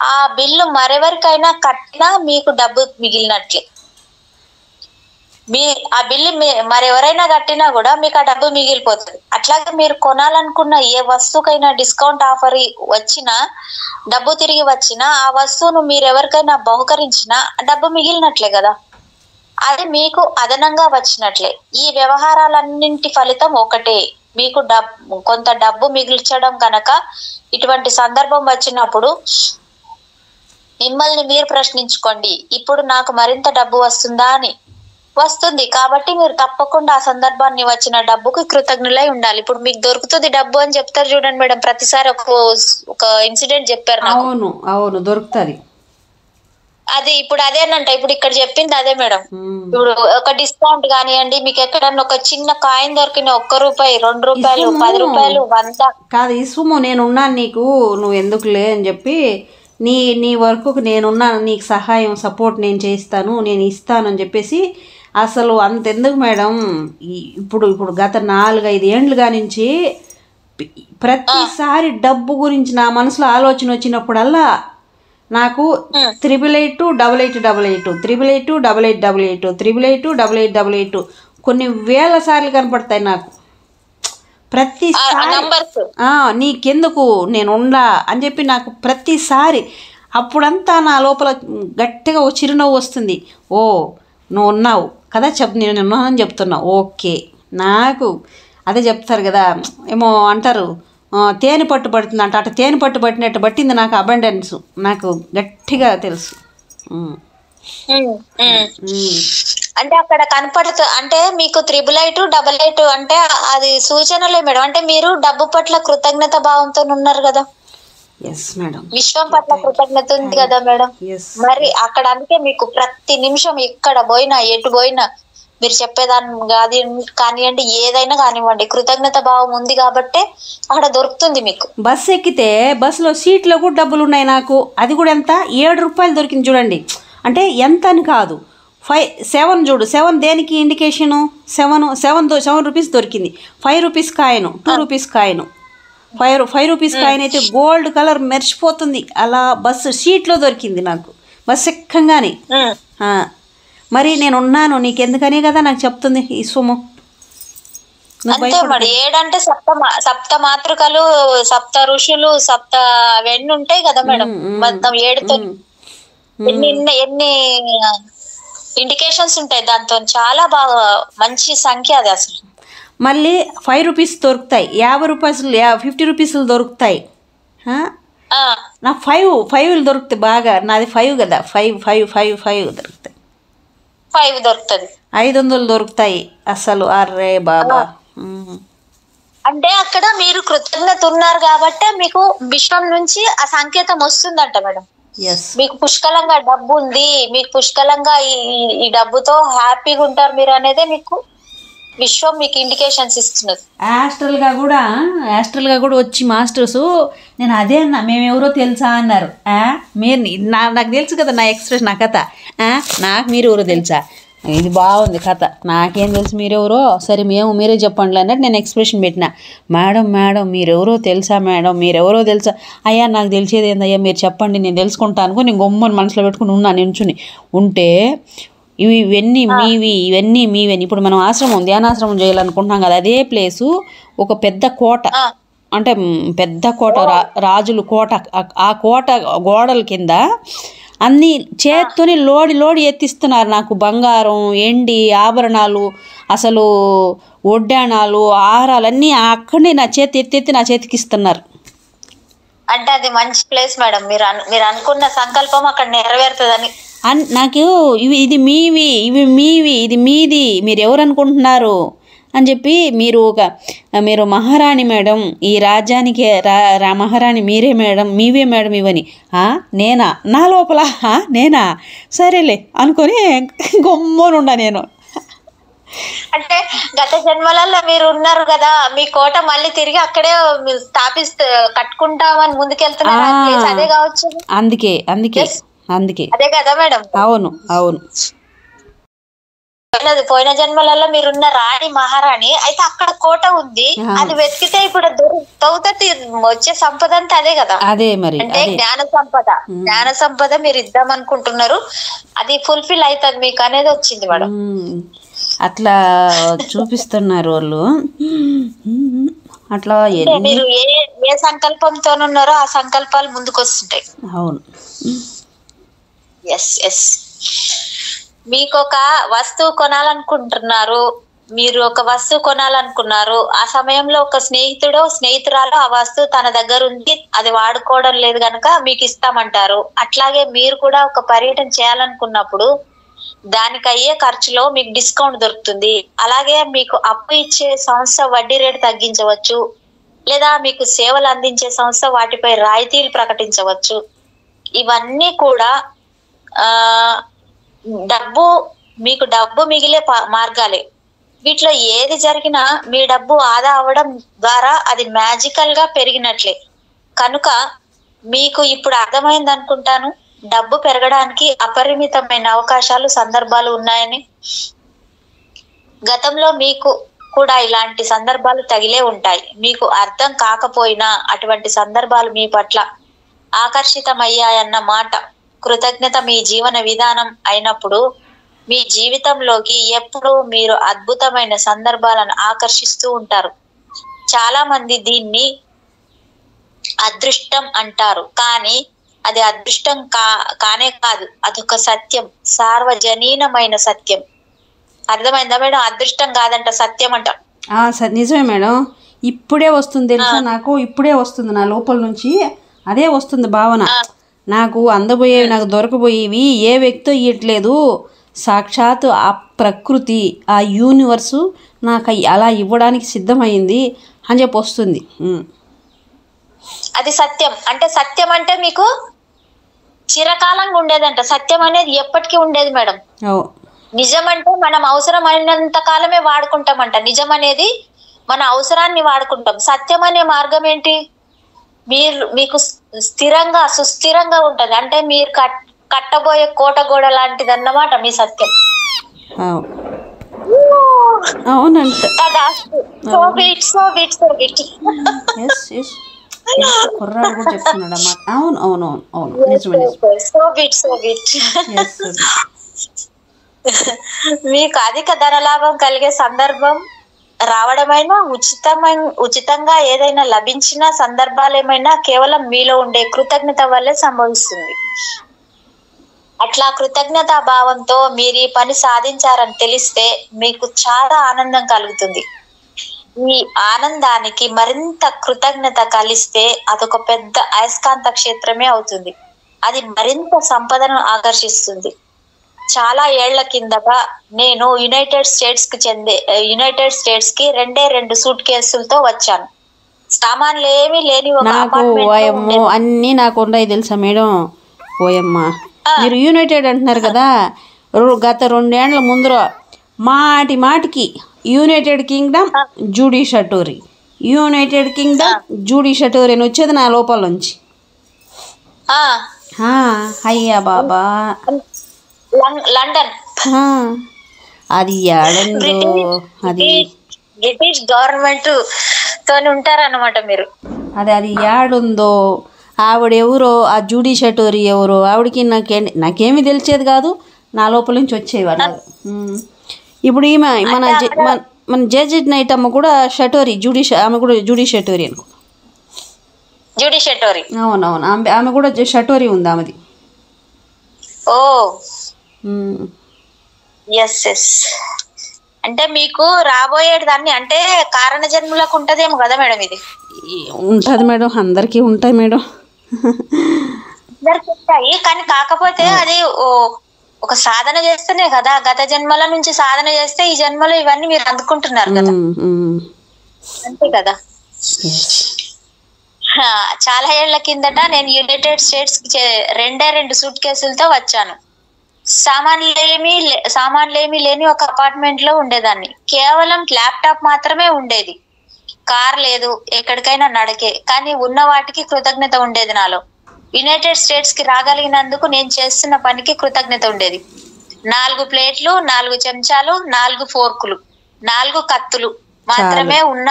ఆ బిల్లు మరెవరికైనా కట్టినా మీకు డబ్బు మిగిలినట్లే. ఆ బిల్లు మరెవరైనా కట్టినా కూడా మీకు ఆ డబ్బు మిగిలిపోతుంది. అట్లాగే మీరు కొనాలనుకున్న ఏ వస్తువుకైనా డిస్కౌంట్ ఆఫర్ వచ్చినా, డబ్బు తిరిగి వచ్చినా, ఆ వస్తువును మీరు ఎవరికైనా బహుకరించినా డబ్బు మిగిలినట్లే కదా. అది మీకు అదనంగా వచ్చినట్లే. ఈ వ్యవహారాలన్నింటి ఫలితం ఒకటే, మీకు కొంత డబ్బు మిగిల్చడం. కనుక ఇటువంటి సందర్భం వచ్చినప్పుడు మిమ్మల్ని మీరు ప్రశ్నించుకోండి, ఇప్పుడు నాకు మరింత డబ్బు వస్తుందా అని. వస్తుంది కాబట్టి మీరు తప్పకుండా ఆ సందర్భాన్ని వచ్చిన డబ్బుకి కృతజ్ఞులై ఉండాలి. ఇప్పుడు మీకు దొరుకుతుంది డబ్బు అని చెప్తారు చూడండి మేడం, ప్రతిసారి ఒక ఇన్సిడెంట్ చెప్పారు నాకు. అవును అవును, దొరుకుతుంది. అది ఇప్పుడు అదేనంట, ఇప్పుడు ఇక్కడ చెప్పింది అదే మేడం. ఇప్పుడు ఒక డిస్కౌంట్ కానివ్వండి, మీకు ఎక్కడన్నా ఒక చిన్న కాయిన్ దొరికిన ₹1, ₹2, ₹10, 100 కాదు ఇసుము, నేనున్నాను నీకు, నువ్వు ఎందుకులే అని చెప్పి నీ వర్క్కు నేనున్నాను, నీకు సహాయం సపోర్ట్ నేను చేస్తాను, నేను ఇస్తాను అని చెప్పేసి. అసలు అంతెందుకు మేడం, ఇప్పుడు గత 4-5 ఏండ్లుగా నుంచి ప్రతిసారి డబ్బు గురించి నా మనసులో ఆలోచన వచ్చినప్పుడల్లా నాకు 888888 888888 కొన్ని వేల సార్లు కనపడతాయి నాకు ప్రతిసారి. నీకెందుకు నేను ఉండా అని చెప్పి నాకు ప్రతిసారి. అప్పుడంతా నా లోపల గట్టిగా ఓ చిరునవ్వు వస్తుంది. ఓ నువ్వు ఉన్నావు కదా, నేను ఉన్నానని చెప్తున్నా, ఓకే. నాకు అదే చెప్తారు కదా, ఏమో అంటారు తేనె పట్టు పడుతుంది అంట, అటు తేనె పట్టు పట్టినట్టు పట్టింది నాకు అబండెన్స్, నాకు గట్టిగా తెలుసు. అంటే అక్కడ కనపడుతూ అంటే మీకు 888 అంటే అది సూచనలే మేడం. అంటే మీరు డబ్బు పట్ల కృతజ్ఞత భావంతో ఉన్నారు కదా. మేడం, విశ్వం పట్ల కృతజ్ఞత ఉంది కదా మేడం. మరి అక్కడ అందుకే మీకు ప్రతి నిమిషం ఎక్కడ పోయినా ఎటు పోయినా మీరు చెప్పేదాన్ని కానివ్వండి, ఏదైనా కానివ్వండి, కృతజ్ఞత భావం ఉంది కాబట్టే అక్కడ దొరుకుతుంది మీకు. బస్సు ఎక్కితే బస్సులో సీట్లో కూడా డబ్బులు ఉన్నాయి నాకు. అది కూడా ఎంత, ₹7 దొరికింది చూడండి. అంటే ఎంత అని కాదు, 7 చూడు, 7 దేనికి ఇండికేషను, 7 రూపీస్ దొరికింది. ₹5 కాయను, ₹2 కాయను, ₹5 కాయిన్ అయితే గోల్డ్ కలర్ మెరిచిపోతుంది. అలా బస్సు సీట్లో దొరికింది నాకు బస్సు ఎక్కంగానే. మరి నేను ఉన్నాను నీకెందుకనే కదా నాకు చెప్తుంది ఈ సొమ్ము. అంతే మరి. 7 అంటే సప్త మాతృకలు, సప్త ఋషులు, అవన్నీ ఉంటాయి కదా మేడం. మొత్తం 7తో ఎన్ని ఇండికేషన్స్ ఉంటాయి. దాంతో చాలా బాగా మంచి సంఖ్య అది అసలు. మళ్ళీ ₹5 దొరుకుతాయి, ₹50 దొరుకుతాయి. నా 5 దొరుకుతాయి బాగా. నాది 5 కదా, 5 దొరుకుతాయి. 5 దొరుకుతుంది, 500 దొరుకుతాయి అసలు. అర్రే బాబా. అంటే అక్కడ మీరు కృతజ్ఞత ఉన్నారు కాబట్టి మీకు విశ్వం నుంచి ఆ సంకేతం వస్తుందంట మేడం. మీకు పుష్కలంగా డబ్బు ఉంది, మీకు పుష్కలంగా ఈ డబ్బుతో హ్యాపీగా ఉంటారు మీరు అనేది మీకు విశ్వం మీకు ఇండికేషన్స్ ఇస్తున్నది. యాస్ట్రల్గా కూడా వచ్చి మాస్టర్స్ నేను అదే అన్నా, మేమెవరో తెలుసా అన్నారు. మీరు నాకు తెలుసు కదా నా ఎక్స్ప్రెషన్, నా కథ. నాకు మీరు ఎవరో తెలుసా, ఇది బాగుంది కథ, నాకేం తెలుసు మీరెవరో, సరే మీరే చెప్పండి అన్నట్టు నేను ఎక్స్ప్రెషన్ పెట్టిన. మేడం మీరెవరో తెలుసా మేడం, మీరెవరో తెలుసా. అయ్యా నాకు తెలిసేది ఏందయ్యా, మీరు చెప్పండి నేను తెలుసుకుంటాను. నేను గొమ్మని మనసులో పెట్టుకుని ఉన్నా, నించుని ఉంటే ఇవన్నీ మీవి. ఇప్పుడు మనం ధ్యానాశ్రమం చేయాలనుకుంటున్నాం కదా, అదే ప్లేసు ఒక పెద్ద కోట, అంటే పెద్ద కోట, రాజులు కోట. ఆ కోట గోడల కింద అన్నీ చేత్తోని లోడి ఎత్తిస్తున్నారు నాకు. బంగారం, ఎండి, ఆభరణాలు, అసలు ఒడ్డాణాలు, ఆహారాలు అన్నీ అక్కడనే నా ఎత్తి నా చేతికి ఇస్తున్నారు. అంటే అది మంచి ప్లేస్ మేడం. మీరు అనుకున్న సంకల్పం అక్కడ నెరవేరుతుందని. నాకు ఇది మీవి, ఇది మీది, మీరు ఎవరు అనుకుంటున్నారు అని చెప్పి, మీరు మహారాణి మేడం, ఈ రాజ్యానికి మహారాణి మీరే మేడం, మీవే మేడం ఇవని. నేనా, నా లోపల నేనా, సరేలే అనుకొని గొమ్మనుండా నేను. అంటే గత జన్మలలో మీరు ఉన్నారు కదా, మీ కోట మళ్ళీ తిరిగి అక్కడే కట్టుకుంటామని ముందుకెళ్తున్నారు. అదే కావచ్చు. అందుకే అదే కదా మేడం. అవును. పోయిన జన్మలలో మీరున్న రాణి, మహారాణి అయితే అక్కడ కోట ఉంది. అది వెతికితే ఇప్పుడు వచ్చే సంపద అంతా అదే కదా. అదే మరి, అంటే జ్ఞాన సంపద మీరు ఇద్దాం అనుకుంటున్నారు, అది ఫుల్ఫిల్ అవుతుంది మీకు అనేది వచ్చింది మేడం. అట్లా చూపిస్తున్నారు వాళ్ళు. అట్లా మీరు ఏ సంకల్పంతో ఉన్నారో ఆ సంకల్పాలు ముందుకు వస్తుంటాయి. అవును. ఎస్ మీకు ఒక వస్తువు కొనాలనుకుంటున్నారు, ఆ సమయంలో ఒక స్నేహితురాలు ఆ వస్తువు తన దగ్గర ఉంది, అది వాడుకోవడం లేదు కనుక మీకు ఇస్తామంటారు. అట్లాగే మీరు కూడా ఒక పర్యటన చేయాలనుకున్నప్పుడు దానికి అయ్యే ఖర్చులో మీకు డిస్కౌంట్ దొరుకుతుంది. అలాగే మీకు అప్పు ఇచ్చే సంస్థ వడ్డీ రేటు తగ్గించవచ్చు, లేదా మీకు సేవలు అందించే సంస్థ వాటిపై రాయితీలు ప్రకటించవచ్చు. ఇవన్నీ కూడా ఆ డబ్బు, మీకు డబ్బు మిగిలే మార్గాలే. వీటిలో ఏది జరిగినా మీ డబ్బు ఆదా అవ్వడం ద్వారా అది మ్యాజికల్ గా పెరిగినట్లే. కనుక మీకు ఇప్పుడు అర్థమైంది అనుకుంటాను, డబ్బు పెరగడానికి అపరిమితమైన అవకాశాలు, సందర్భాలు ఉన్నాయని. గతంలో మీకు కూడా ఇలాంటి సందర్భాలు తగిలే ఉంటాయి. మీకు అర్థం కాకపోయినా అటువంటి సందర్భాలు మీ పట్ల ఆకర్షితమయ్యాయన్న మాట. కృతజ్ఞత మీ జీవన విధానం అయినప్పుడు మీ జీవితంలోకి ఎప్పుడూ మీరు అద్భుతమైన సందర్భాలను ఆకర్షిస్తూ ఉంటారు. చాలా మంది దీన్ని అదృష్టం అంటారు, కానీ అది అదృష్టం కానే కాదు, అదొక సత్యం, సార్వజనీనమైన సత్యం. అర్థమైందా మేడం? అదృష్టం కాదంట, సత్యం అంట. నిజమే మేడం. ఇప్పుడే వస్తుంది తెలుసా, నాకు ఇప్పుడే వస్తుంది, నా లోపల నుంచి అదే వస్తుంది భావన. నాకు అందబోయేవి, నాకు దొరకబోయేవి ఏ వ్యక్తో ఇవ్వట్లేదు, సాక్షాత్ ఆ ప్రకృతి, ఆ యూనివర్సు నాకు అలా ఇవ్వడానికి సిద్ధమైంది అని చెప్పి వస్తుంది. అది సత్యం అంటే, సత్యం అంటే మీకు చిరకాలంగా ఉండేదంట. సత్యం అనేది ఎప్పటికీ ఉండేది మేడం. నిజం అంటే మనం అవసరమైనంత కాలమే వాడుకుంటామంట. నిజం అనేది మన అవసరాన్ని వాడుకుంటాం. సత్యం అనే మార్గం ఏంటి? మీకు స్థిరంగా, సుస్థిరంగా ఉంటది. అంటే మీరు కట్టబోయే కోట గోడ లాంటిది అన్నమాట మీ సత్యం. అవునంట. కుర్రాడు కూడా చెప్తున్నాడు అన్నమాట. అవును అవును అవును, నిజమే. మీకు అధిక ధనలాభం కలిగే సందర్భం రావడమైనా, ఉచితంగా ఏదైనా లభించిన సందర్భాలు ఏమైనా కేవలం మీలో ఉండే కృతజ్ఞత వల్లే సంభవిస్తుంది. అట్లా కృతజ్ఞతా భావంతో మీరు ఈ పని సాధించారని తెలిస్తే మీకు చాలా ఆనందం కలుగుతుంది. ఈ ఆనందానికి మరింత కృతజ్ఞత కలిస్తే అదొక పెద్ద అయస్కాంత క్షేత్రమే అవుతుంది. అది మరింత సంపదను ఆకర్షిస్తుంది. చాలా ఏళ్ల కిందట నేను యునైటెడ్ స్టేట్స్ కి 2 సూట్ కేసులతో వచ్చాను. సామాన్లు ఏమీ లేని ఒక అపార్ట్మెంట్. అన్ని నాకు ఉన్నాయి తెలుసా మేడం. ఓయమ్మ, మీరు యునైటెడ్ అంటున్నారు కదా, గత 2 ఏళ్ల ముందర మాటికి యునైటెడ్ కింగ్డమ్ జూడీ షటోరీ, యునైటెడ్ కింగ్డమ్ జూడీ షటోరీ అని వచ్చేది నా లోపల నుంచి. అయ్యా బాబా, లండన్. అది అది బ్రిటిష్ గవర్నమెంట్ తోని ఉంటారన్నమాట మీరు. అది యాడుందో, ఆవిడెవరో, ఆ జూడీ షటోరీ ఎవరో, ఆవిడకి నాకేమీ తెలిసేది కాదు, నా లోపల నుంచి వచ్చేవాడు. ఇప్పుడు ఈమె మన జడ్జి నైట్ అమ్మ కూడా షటోరీ, ఆమె కూడా జూడీ షటోరీ అనుకో. జూడీ షటోరీ, అవునవును, ఆమె కూడా షటోరీ ఉంది ఆమెది. ఓ ఎస్. అంటే మీకు రాబోయేది దాన్ని అంటే కారణ జన్మలకు ఉంటదేమో కదా మేడం. ఇది ఉంటది మేడం, అందరికీ ఉంటాయి మేడం. అందరికి ఉంటాయి, కానీ కాకపోతే అది ఒక సాధన చేస్తేనే కదా. గత జన్మల నుంచి సాధన చేస్తే ఈ జన్మలో ఇవన్నీ మీరు అందుకుంటున్నారు కదా, అంతే కదా. చాలా ఏళ్ల కిందట నేను యునైటెడ్ స్టేట్స్ కి 2 సూట్ కేసులతో వచ్చాను. సామాన్లేమీ లేని ఒక అపార్ట్మెంట్ లో ఉండేదాన్ని. కేవలం ల్యాప్టాప్ మాత్రమే ఉండేది. కార్ లేదు, ఎక్కడికైనా నడకే. కానీ ఉన్న వాటికి కృతజ్ఞత ఉండేది నాలో. యునైటెడ్ స్టేట్స్ కి రాగలిగినందుకు నేను చేస్తున్న పనికి కృతజ్ఞత ఉండేది. 4 ప్లేట్లు, 4 చెంచాలు, 4 ఫోర్కులు, 4 కత్తులు మాత్రమే ఉన్న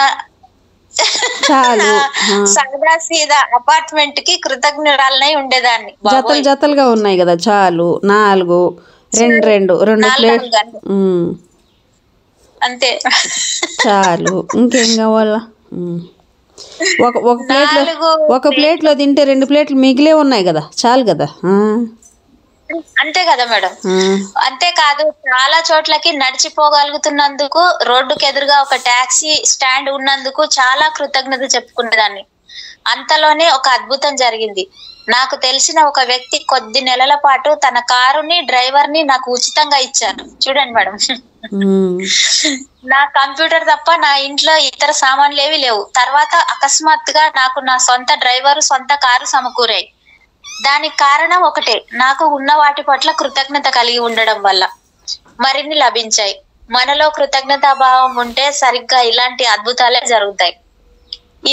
సరదా సీదా అపార్ట్మెంట్ కి కృతజ్ఞతలనై ఉండేదాన్ని. జతలుగా ఉన్నాయి కదా, చాలు. 4 2 ప్లేట్ అంతే, చాలు. ఇంకేం కావాలా? ఒక ప్లేట్లో తింటే 2 ప్లేట్లు మిగిలే ఉన్నాయి కదా, చాలు కదా. అంతే కదా మేడం. అంతేకాదు, చాలా చోట్లకి నడిచిపోగలుగుతున్నందుకు, రోడ్డుకు ఎదురుగా ఒక టాక్సీ స్టాండ్ ఉన్నందుకు చాలా కృతజ్ఞత చెప్పుకునేదాన్ని. అంతలోనే ఒక అద్భుతం జరిగింది. నాకు తెలిసిన ఒక వ్యక్తి కొద్ది నెలల పాటు తన కారుని, డ్రైవర్ ని నాకు ఉచితంగా ఇచ్చారు. చూడండి మేడం, నా కంప్యూటర్ తప్ప నా ఇంట్లో ఇతర సామాన్లు ఏవి లేవు. తర్వాత అకస్మాత్తుగా నాకు నా సొంత డ్రైవరు, సొంత కారు సమకూరాయి. దానికి కారణం ఒకటే, నాకు ఉన్న వాటి పట్ల కృతజ్ఞత కలిగి ఉండడం వల్ల మరిన్ని లభించాయి. మనలో కృతజ్ఞతాభావం ఉంటే సరిగ్గా ఇలాంటి అద్భుతాలే జరుగుతాయి.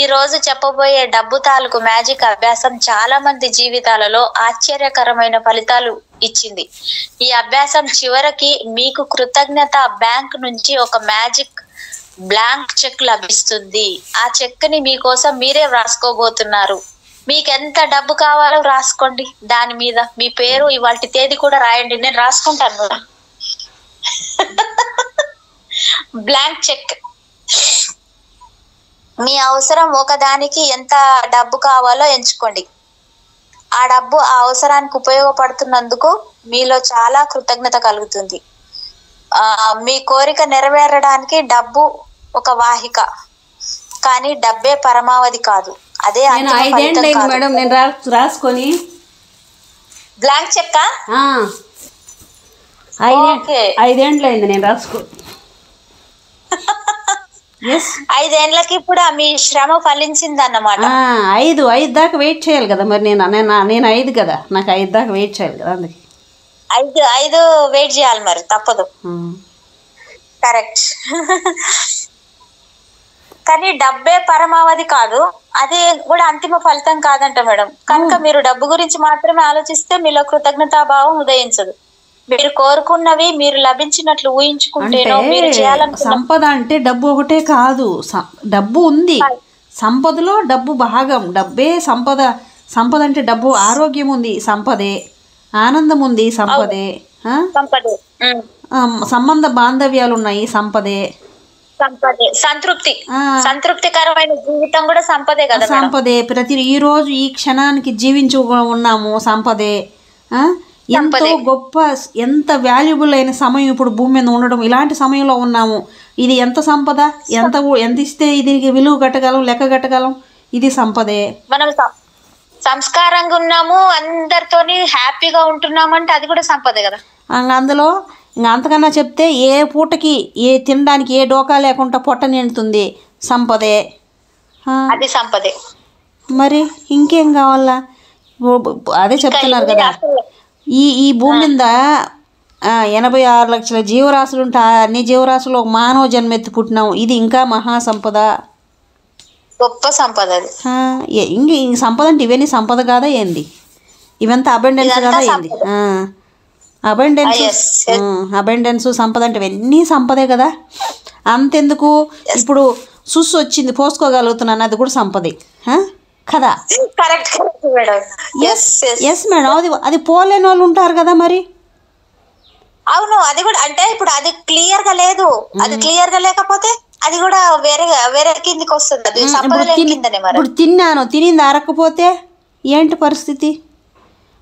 ఈ రోజు చెప్పబోయే డబ్బు తాలూకు మ్యాజిక్ అభ్యాసం చాలా మంది జీవితాలలో ఆశ్చర్యకరమైన ఫలితాలు ఇచ్చింది. ఈ అభ్యాసం చివరికి మీకు కృతజ్ఞత బ్యాంక్ నుంచి ఒక మ్యాజిక్ బ్లాంక్ చెక్ లభిస్తుంది. ఆ చెక్ ని మీకోసం మీరే వ్రాసుకోబోతున్నారు. మీకు ఎంత డబ్బు కావాలో రాసుకోండి. దాని మీద మీ పేరు, ఇవాళ తేదీ కూడా రాయండి. నేను రాసుకుంటాను. Blank cheque. మీ అవసరం ఒకదానికి ఎంత డబ్బు కావాలో ఎంచుకోండి. ఆ డబ్బు ఆ అవసరానికి ఉపయోగపడుతున్నందుకు మీలో చాలా కృతజ్ఞత కలుగుతుంది. మీ కోరిక నెరవేరడానికి డబ్బు ఒక వాహిక, కానీ డబ్బే పరమావధి కాదు. అదే మేడం నేను రాసుకొని బ్లాంక్ చెక్. 5 ఏండ్లైంది నేను రాసుకో. 5 ఏళ్లకి ఇప్పుడు మీ శ్రమ ఫలించింది అన్నమాట. 5 దాకా వెయిట్ చేయాలి కదా మరి. నేను 5 కదా, నాకు 5 దాకా వెయిట్ చేయాలి కదా. అందుకే 5 వెయిట్ చేయాలి మరి, తప్పదు. కరెక్ట్. కానీ డబ్బే పరమావధి కాదు, అది కూడా అంతిమ ఫలితం కాదంట మేడం. కనుక మీరు డబ్బు గురించి మాత్రమే ఆలోచిస్తే మీలో కృతజ్ఞతాభావం ఉదయించదు. మీరు కోరుకున్నవి మీరు లభించినట్లు ఊహించుకుంటేనో, మీరు చేయాలనుకున్న సంపద అంటే డబ్బు ఒకటే కాదు. డబ్బు ఉంది, సంపదలో డబ్బు భాగం. డబ్బే సంపద. సంపద అంటే డబ్బు. ఆరోగ్యం ఉంది, సంపదే. ఆనందం ఉంది, సంపదే. సంబంధ బాంధవ్యాలు ఉన్నాయి, సంపదే. సంతృప్తికరమైన జీవితం కూడా సంపదే కదా. సంపదే. ఈ రోజు ఈ క్షణానికి జీవించు ఉన్నాము, సంపదే. ఎంతో గొప్ప, ఎంత వాల్యుబుల్ అయిన సమయం ఇప్పుడు భూమి మీద ఉండడం. ఇలాంటి సమయంలో ఉన్నాము. ఇది ఎంత సంపద. ఎంత ఇస్తే దీనికి విలువ కట్టగలం, లెక్క కట్టగలం. ఇది సంపదే. మనం సంస్కారంగా ఉన్నాము, అందరితోని హ్యాపీగా ఉంటున్నామంటే అది కూడా సంపదే కదా. అందులో ఇంకా అంతకన్నా చెప్తే, ఏ పూటకి తినడానికి ఏ డోకా లేకుండా పొట్ట నిండుతుంది, సంపదే. అది సంపదే. మరి ఇంకేం కావాలా? అదే చెప్తున్నారు కదా, ఈ భూమి మీద 86 లక్షల జీవరాశులు ఉంటా. అన్ని జీవరాశులు మానవ జన్మెత్తి పుట్టినాం. ఇది ఇంకా మహాసంపద, గొప్ప సంపద. ఇంక సంపద అంటే ఇవన్నీ సంపద కాదా ఏంది? ఇవంతా అబెండెన్స్ కాదా ఏంది? అబెండెన్స్ సంపద అంటే ఇవన్నీ సంపదే కదా. అంతెందుకు, ఇప్పుడు సుస్సు వచ్చింది పోసుకోగలుగుతున్నాను, అది కూడా సంపదే కదా. ఎస్ మేడం, అది పోలేని వాళ్ళు ఉంటారు కదా మరి. అవును, అది కూడా అంటే ఇప్పుడు అది క్లియర్ గా లేదు. అది క్లియర్ గా లేకపోతే అది కూడా వేరే కిందికి వస్తుంది. ఇప్పుడు తినింది అరకపోతే ఏంటి పరిస్థితి?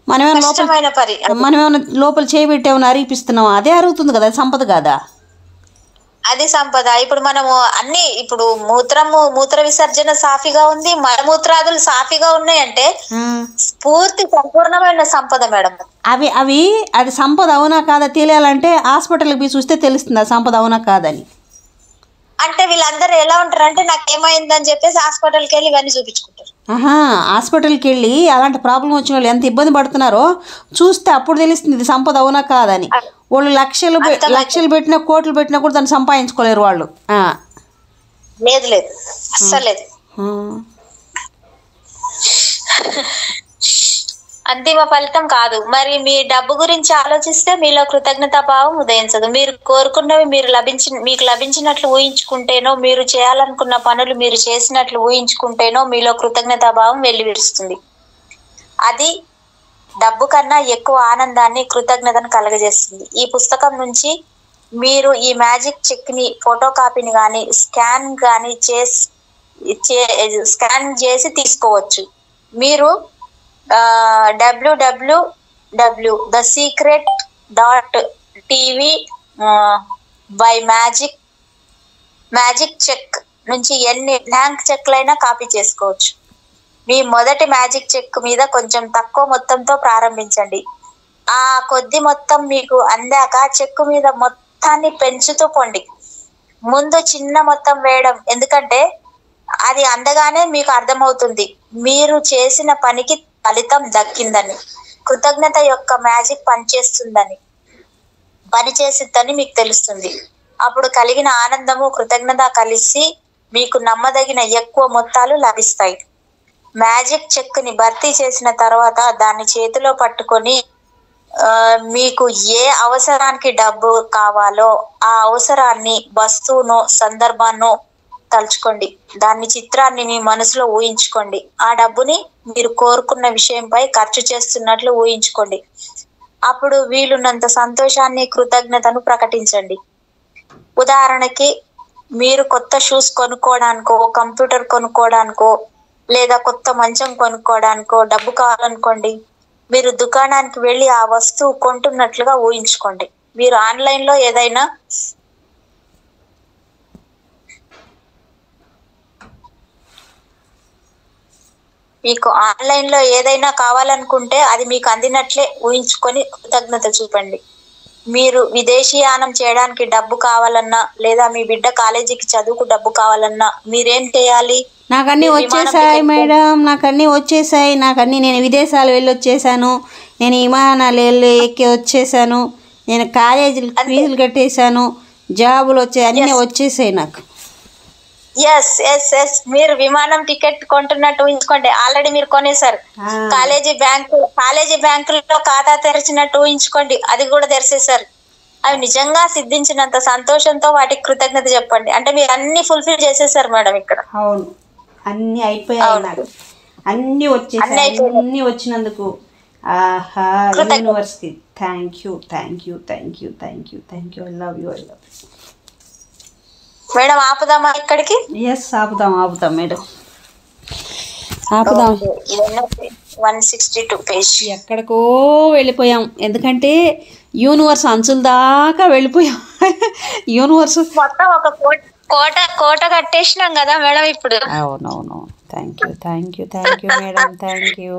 మనమేమన్నా లోపల చేయబెట్టేమన్నా అరిపిస్తున్నాం, అదే అరుగుతుంది కదా. సంపద కాదా అది? సంపద. ఇప్పుడు మనము అన్ని, ఇప్పుడు మూత్ర విసర్జన సాఫీగా ఉంది, మలమూత్రాదులు సాఫీగా ఉన్నాయంటే పూర్తి సంపూర్ణమైన సంపద మేడం. అది సంపద అవునా కాదా తెలియాలంటే హాస్పిటల్కి పోయి చూస్తే తెలుస్తుంది ఆ సంపద అవునా కాదని. అంటే వీళ్ళందరూ ఎలా ఉంటారు అంటే, నాకేమైందని చెప్పేసి హాస్పిటల్కి వెళ్ళి ఇవన్నీ చూపించుకుంటారు. హాస్పిటల్కి వెళ్ళి అలాంటి ప్రాబ్లం వచ్చిన వాళ్ళు ఎంత ఇబ్బంది పడుతున్నారో చూస్తే అప్పుడు తెలుస్తుంది ఇది సంపద అవునా కాదని. వాళ్ళు లక్షలు పెట్టినా, కోట్లు పెట్టినా కూడా దాన్ని సంపాదించుకోలేరు వాళ్ళు. లేదు లేదు, అస్సలు లేదు. అంతిమ ఫలితం కాదు. మరి మీ డబ్బు గురించి ఆలోచిస్తే మీలో కృతజ్ఞతా భావం ఉదయించదు. మీరు కోరుకున్నవి మీకు లభించినట్లు ఊహించుకుంటేనో, మీరు చేయాలనుకున్న పనులు మీరు చేసినట్లు ఊహించుకుంటేనో మీలో కృతజ్ఞతా భావం వెల్లివిరుస్తుంది. అది డబ్బు కన్నా ఎక్కువ ఆనందాన్ని, కృతజ్ఞతను కలగజేస్తుంది. ఈ పుస్తకం నుంచి మీరు ఈ మ్యాజిక్ చెక్ ని ఫోటో కాపీని కానీ స్కాన్ చేసి తీసుకోవచ్చు. మీరు www.thesecret.tv by మ్యాజిక్ చెక్ నుంచి ఎన్ని బ్లాంక్ చెక్లైనా కాపీ చేసుకోవచ్చు. మీ మొదటి మ్యాజిక్ చెక్ మీద కొంచెం తక్కువ మొత్తంతో ప్రారంభించండి. ఆ కొద్ది మొత్తం మీకు అందాక చెక్కు మీద మొత్తాన్ని పెంచుతూ పోండి. ముందు చిన్న మొత్తం వేయడం, ఎందుకంటే అది అందగానే మీకు అర్థమవుతుంది మీరు చేసిన పనికి ఫలితం దక్కిందని, కృతజ్ఞత యొక్క మ్యాజిక్ పనిచేసిద్దని మీకు తెలుస్తుంది. అప్పుడు కలిగిన ఆనందము, కృతజ్ఞత కలిసి మీకు నమ్మదగిన ఎక్కువ మొత్తాలు లభిస్తాయి. మ్యాజిక్ చెక్ ని భర్తీ చేసిన తర్వాత దాన్ని చేతిలో పట్టుకొని మీకు ఏ అవసరానికి డబ్బు కావాలో ఆ అవసరాన్ని, వస్తువును, సందర్భాన్ని తలుచుకోండి. దాని చిత్రాన్ని మీ మనసులో ఊహించుకోండి. ఆ డబ్బుని మీరు కోరుకున్న విషయంపై ఖర్చు చేస్తున్నట్లు ఊహించుకోండి. అప్పుడు వీలున్నంత సంతోషాన్ని, కృతజ్ఞతను ప్రకటించండి. ఉదాహరణకి, మీరు కొత్త షూస్ కొనుక్కోవడానికో, కంప్యూటర్ కొనుక్కోవడానికో, లేదా కొత్త మంచం కొనుక్కోవడానికో డబ్బు కావాలనుకోండి. మీరు దుకాణానికి వెళ్ళి ఆ వస్తువు కొంటున్నట్లుగా ఊహించుకోండి. మీరు ఆన్లైన్ లో ఏదైనా కావాలనుకుంటే అది మీకు అందినట్లే ఊహించుకొని కృతజ్ఞత చూపండి. మీరు విదేశీయానం చేయడానికి డబ్బు కావాలన్నా, లేదా మీ బిడ్డ కాలేజీకి చదువుకు డబ్బు కావాలన్నా మీరేం చేయాలి? నాకన్నీ వచ్చేసాయి మేడం, నాకన్నీ వచ్చేసాయి. నేను విదేశాలు వెళ్ళి వచ్చేసాను, నేను విమానాలు వెళ్ళి ఎక్కి వచ్చేసాను, నేను కాలేజీలు ఫీజులు కట్టేశాను, జాబులు వచ్చాయి, అన్నీ వచ్చేసాయి నాకు. మీరు విమానం టికెట్ కొంటున్నట్టు ఊహించుకోండి. ఆల్రెడీ మీరు కొనేసారు. కాలేజీ బ్యాంకులో ఖాతా తెరిచినట్టు ఊహించుకోండి. అది కూడా తెరిచేసారు. అవి నిజంగా సిద్ధించినంత సంతోషంతో వాటికి కృతజ్ఞత చెప్పండి. అంటే మీరు అన్ని ఫుల్ఫిల్ చేసేసారు మేడం ఇక్కడ. అవును, అన్ని అయిపోయాయి నాకు, అన్ని వచ్చేసాయి. అన్ని వచ్చినందుకు ఆహా university, thank you. I love you. Madam ఆపుదామా ఇక్కడికి? ఎస్, ఆపుదాం మేడం, ఆపుదాం. 162 పేజ్. ఎక్కడికో వెళ్ళిపోయాం, ఎందుకంటే యూనివర్స్ అంచుల దాకా వెళ్ళిపోయాం. యూనివర్స్ మొత్తం ఒక కోట కట్టేసినాం కదా మేడం ఇప్పుడు. అవునవును. Thank you madam, thank you.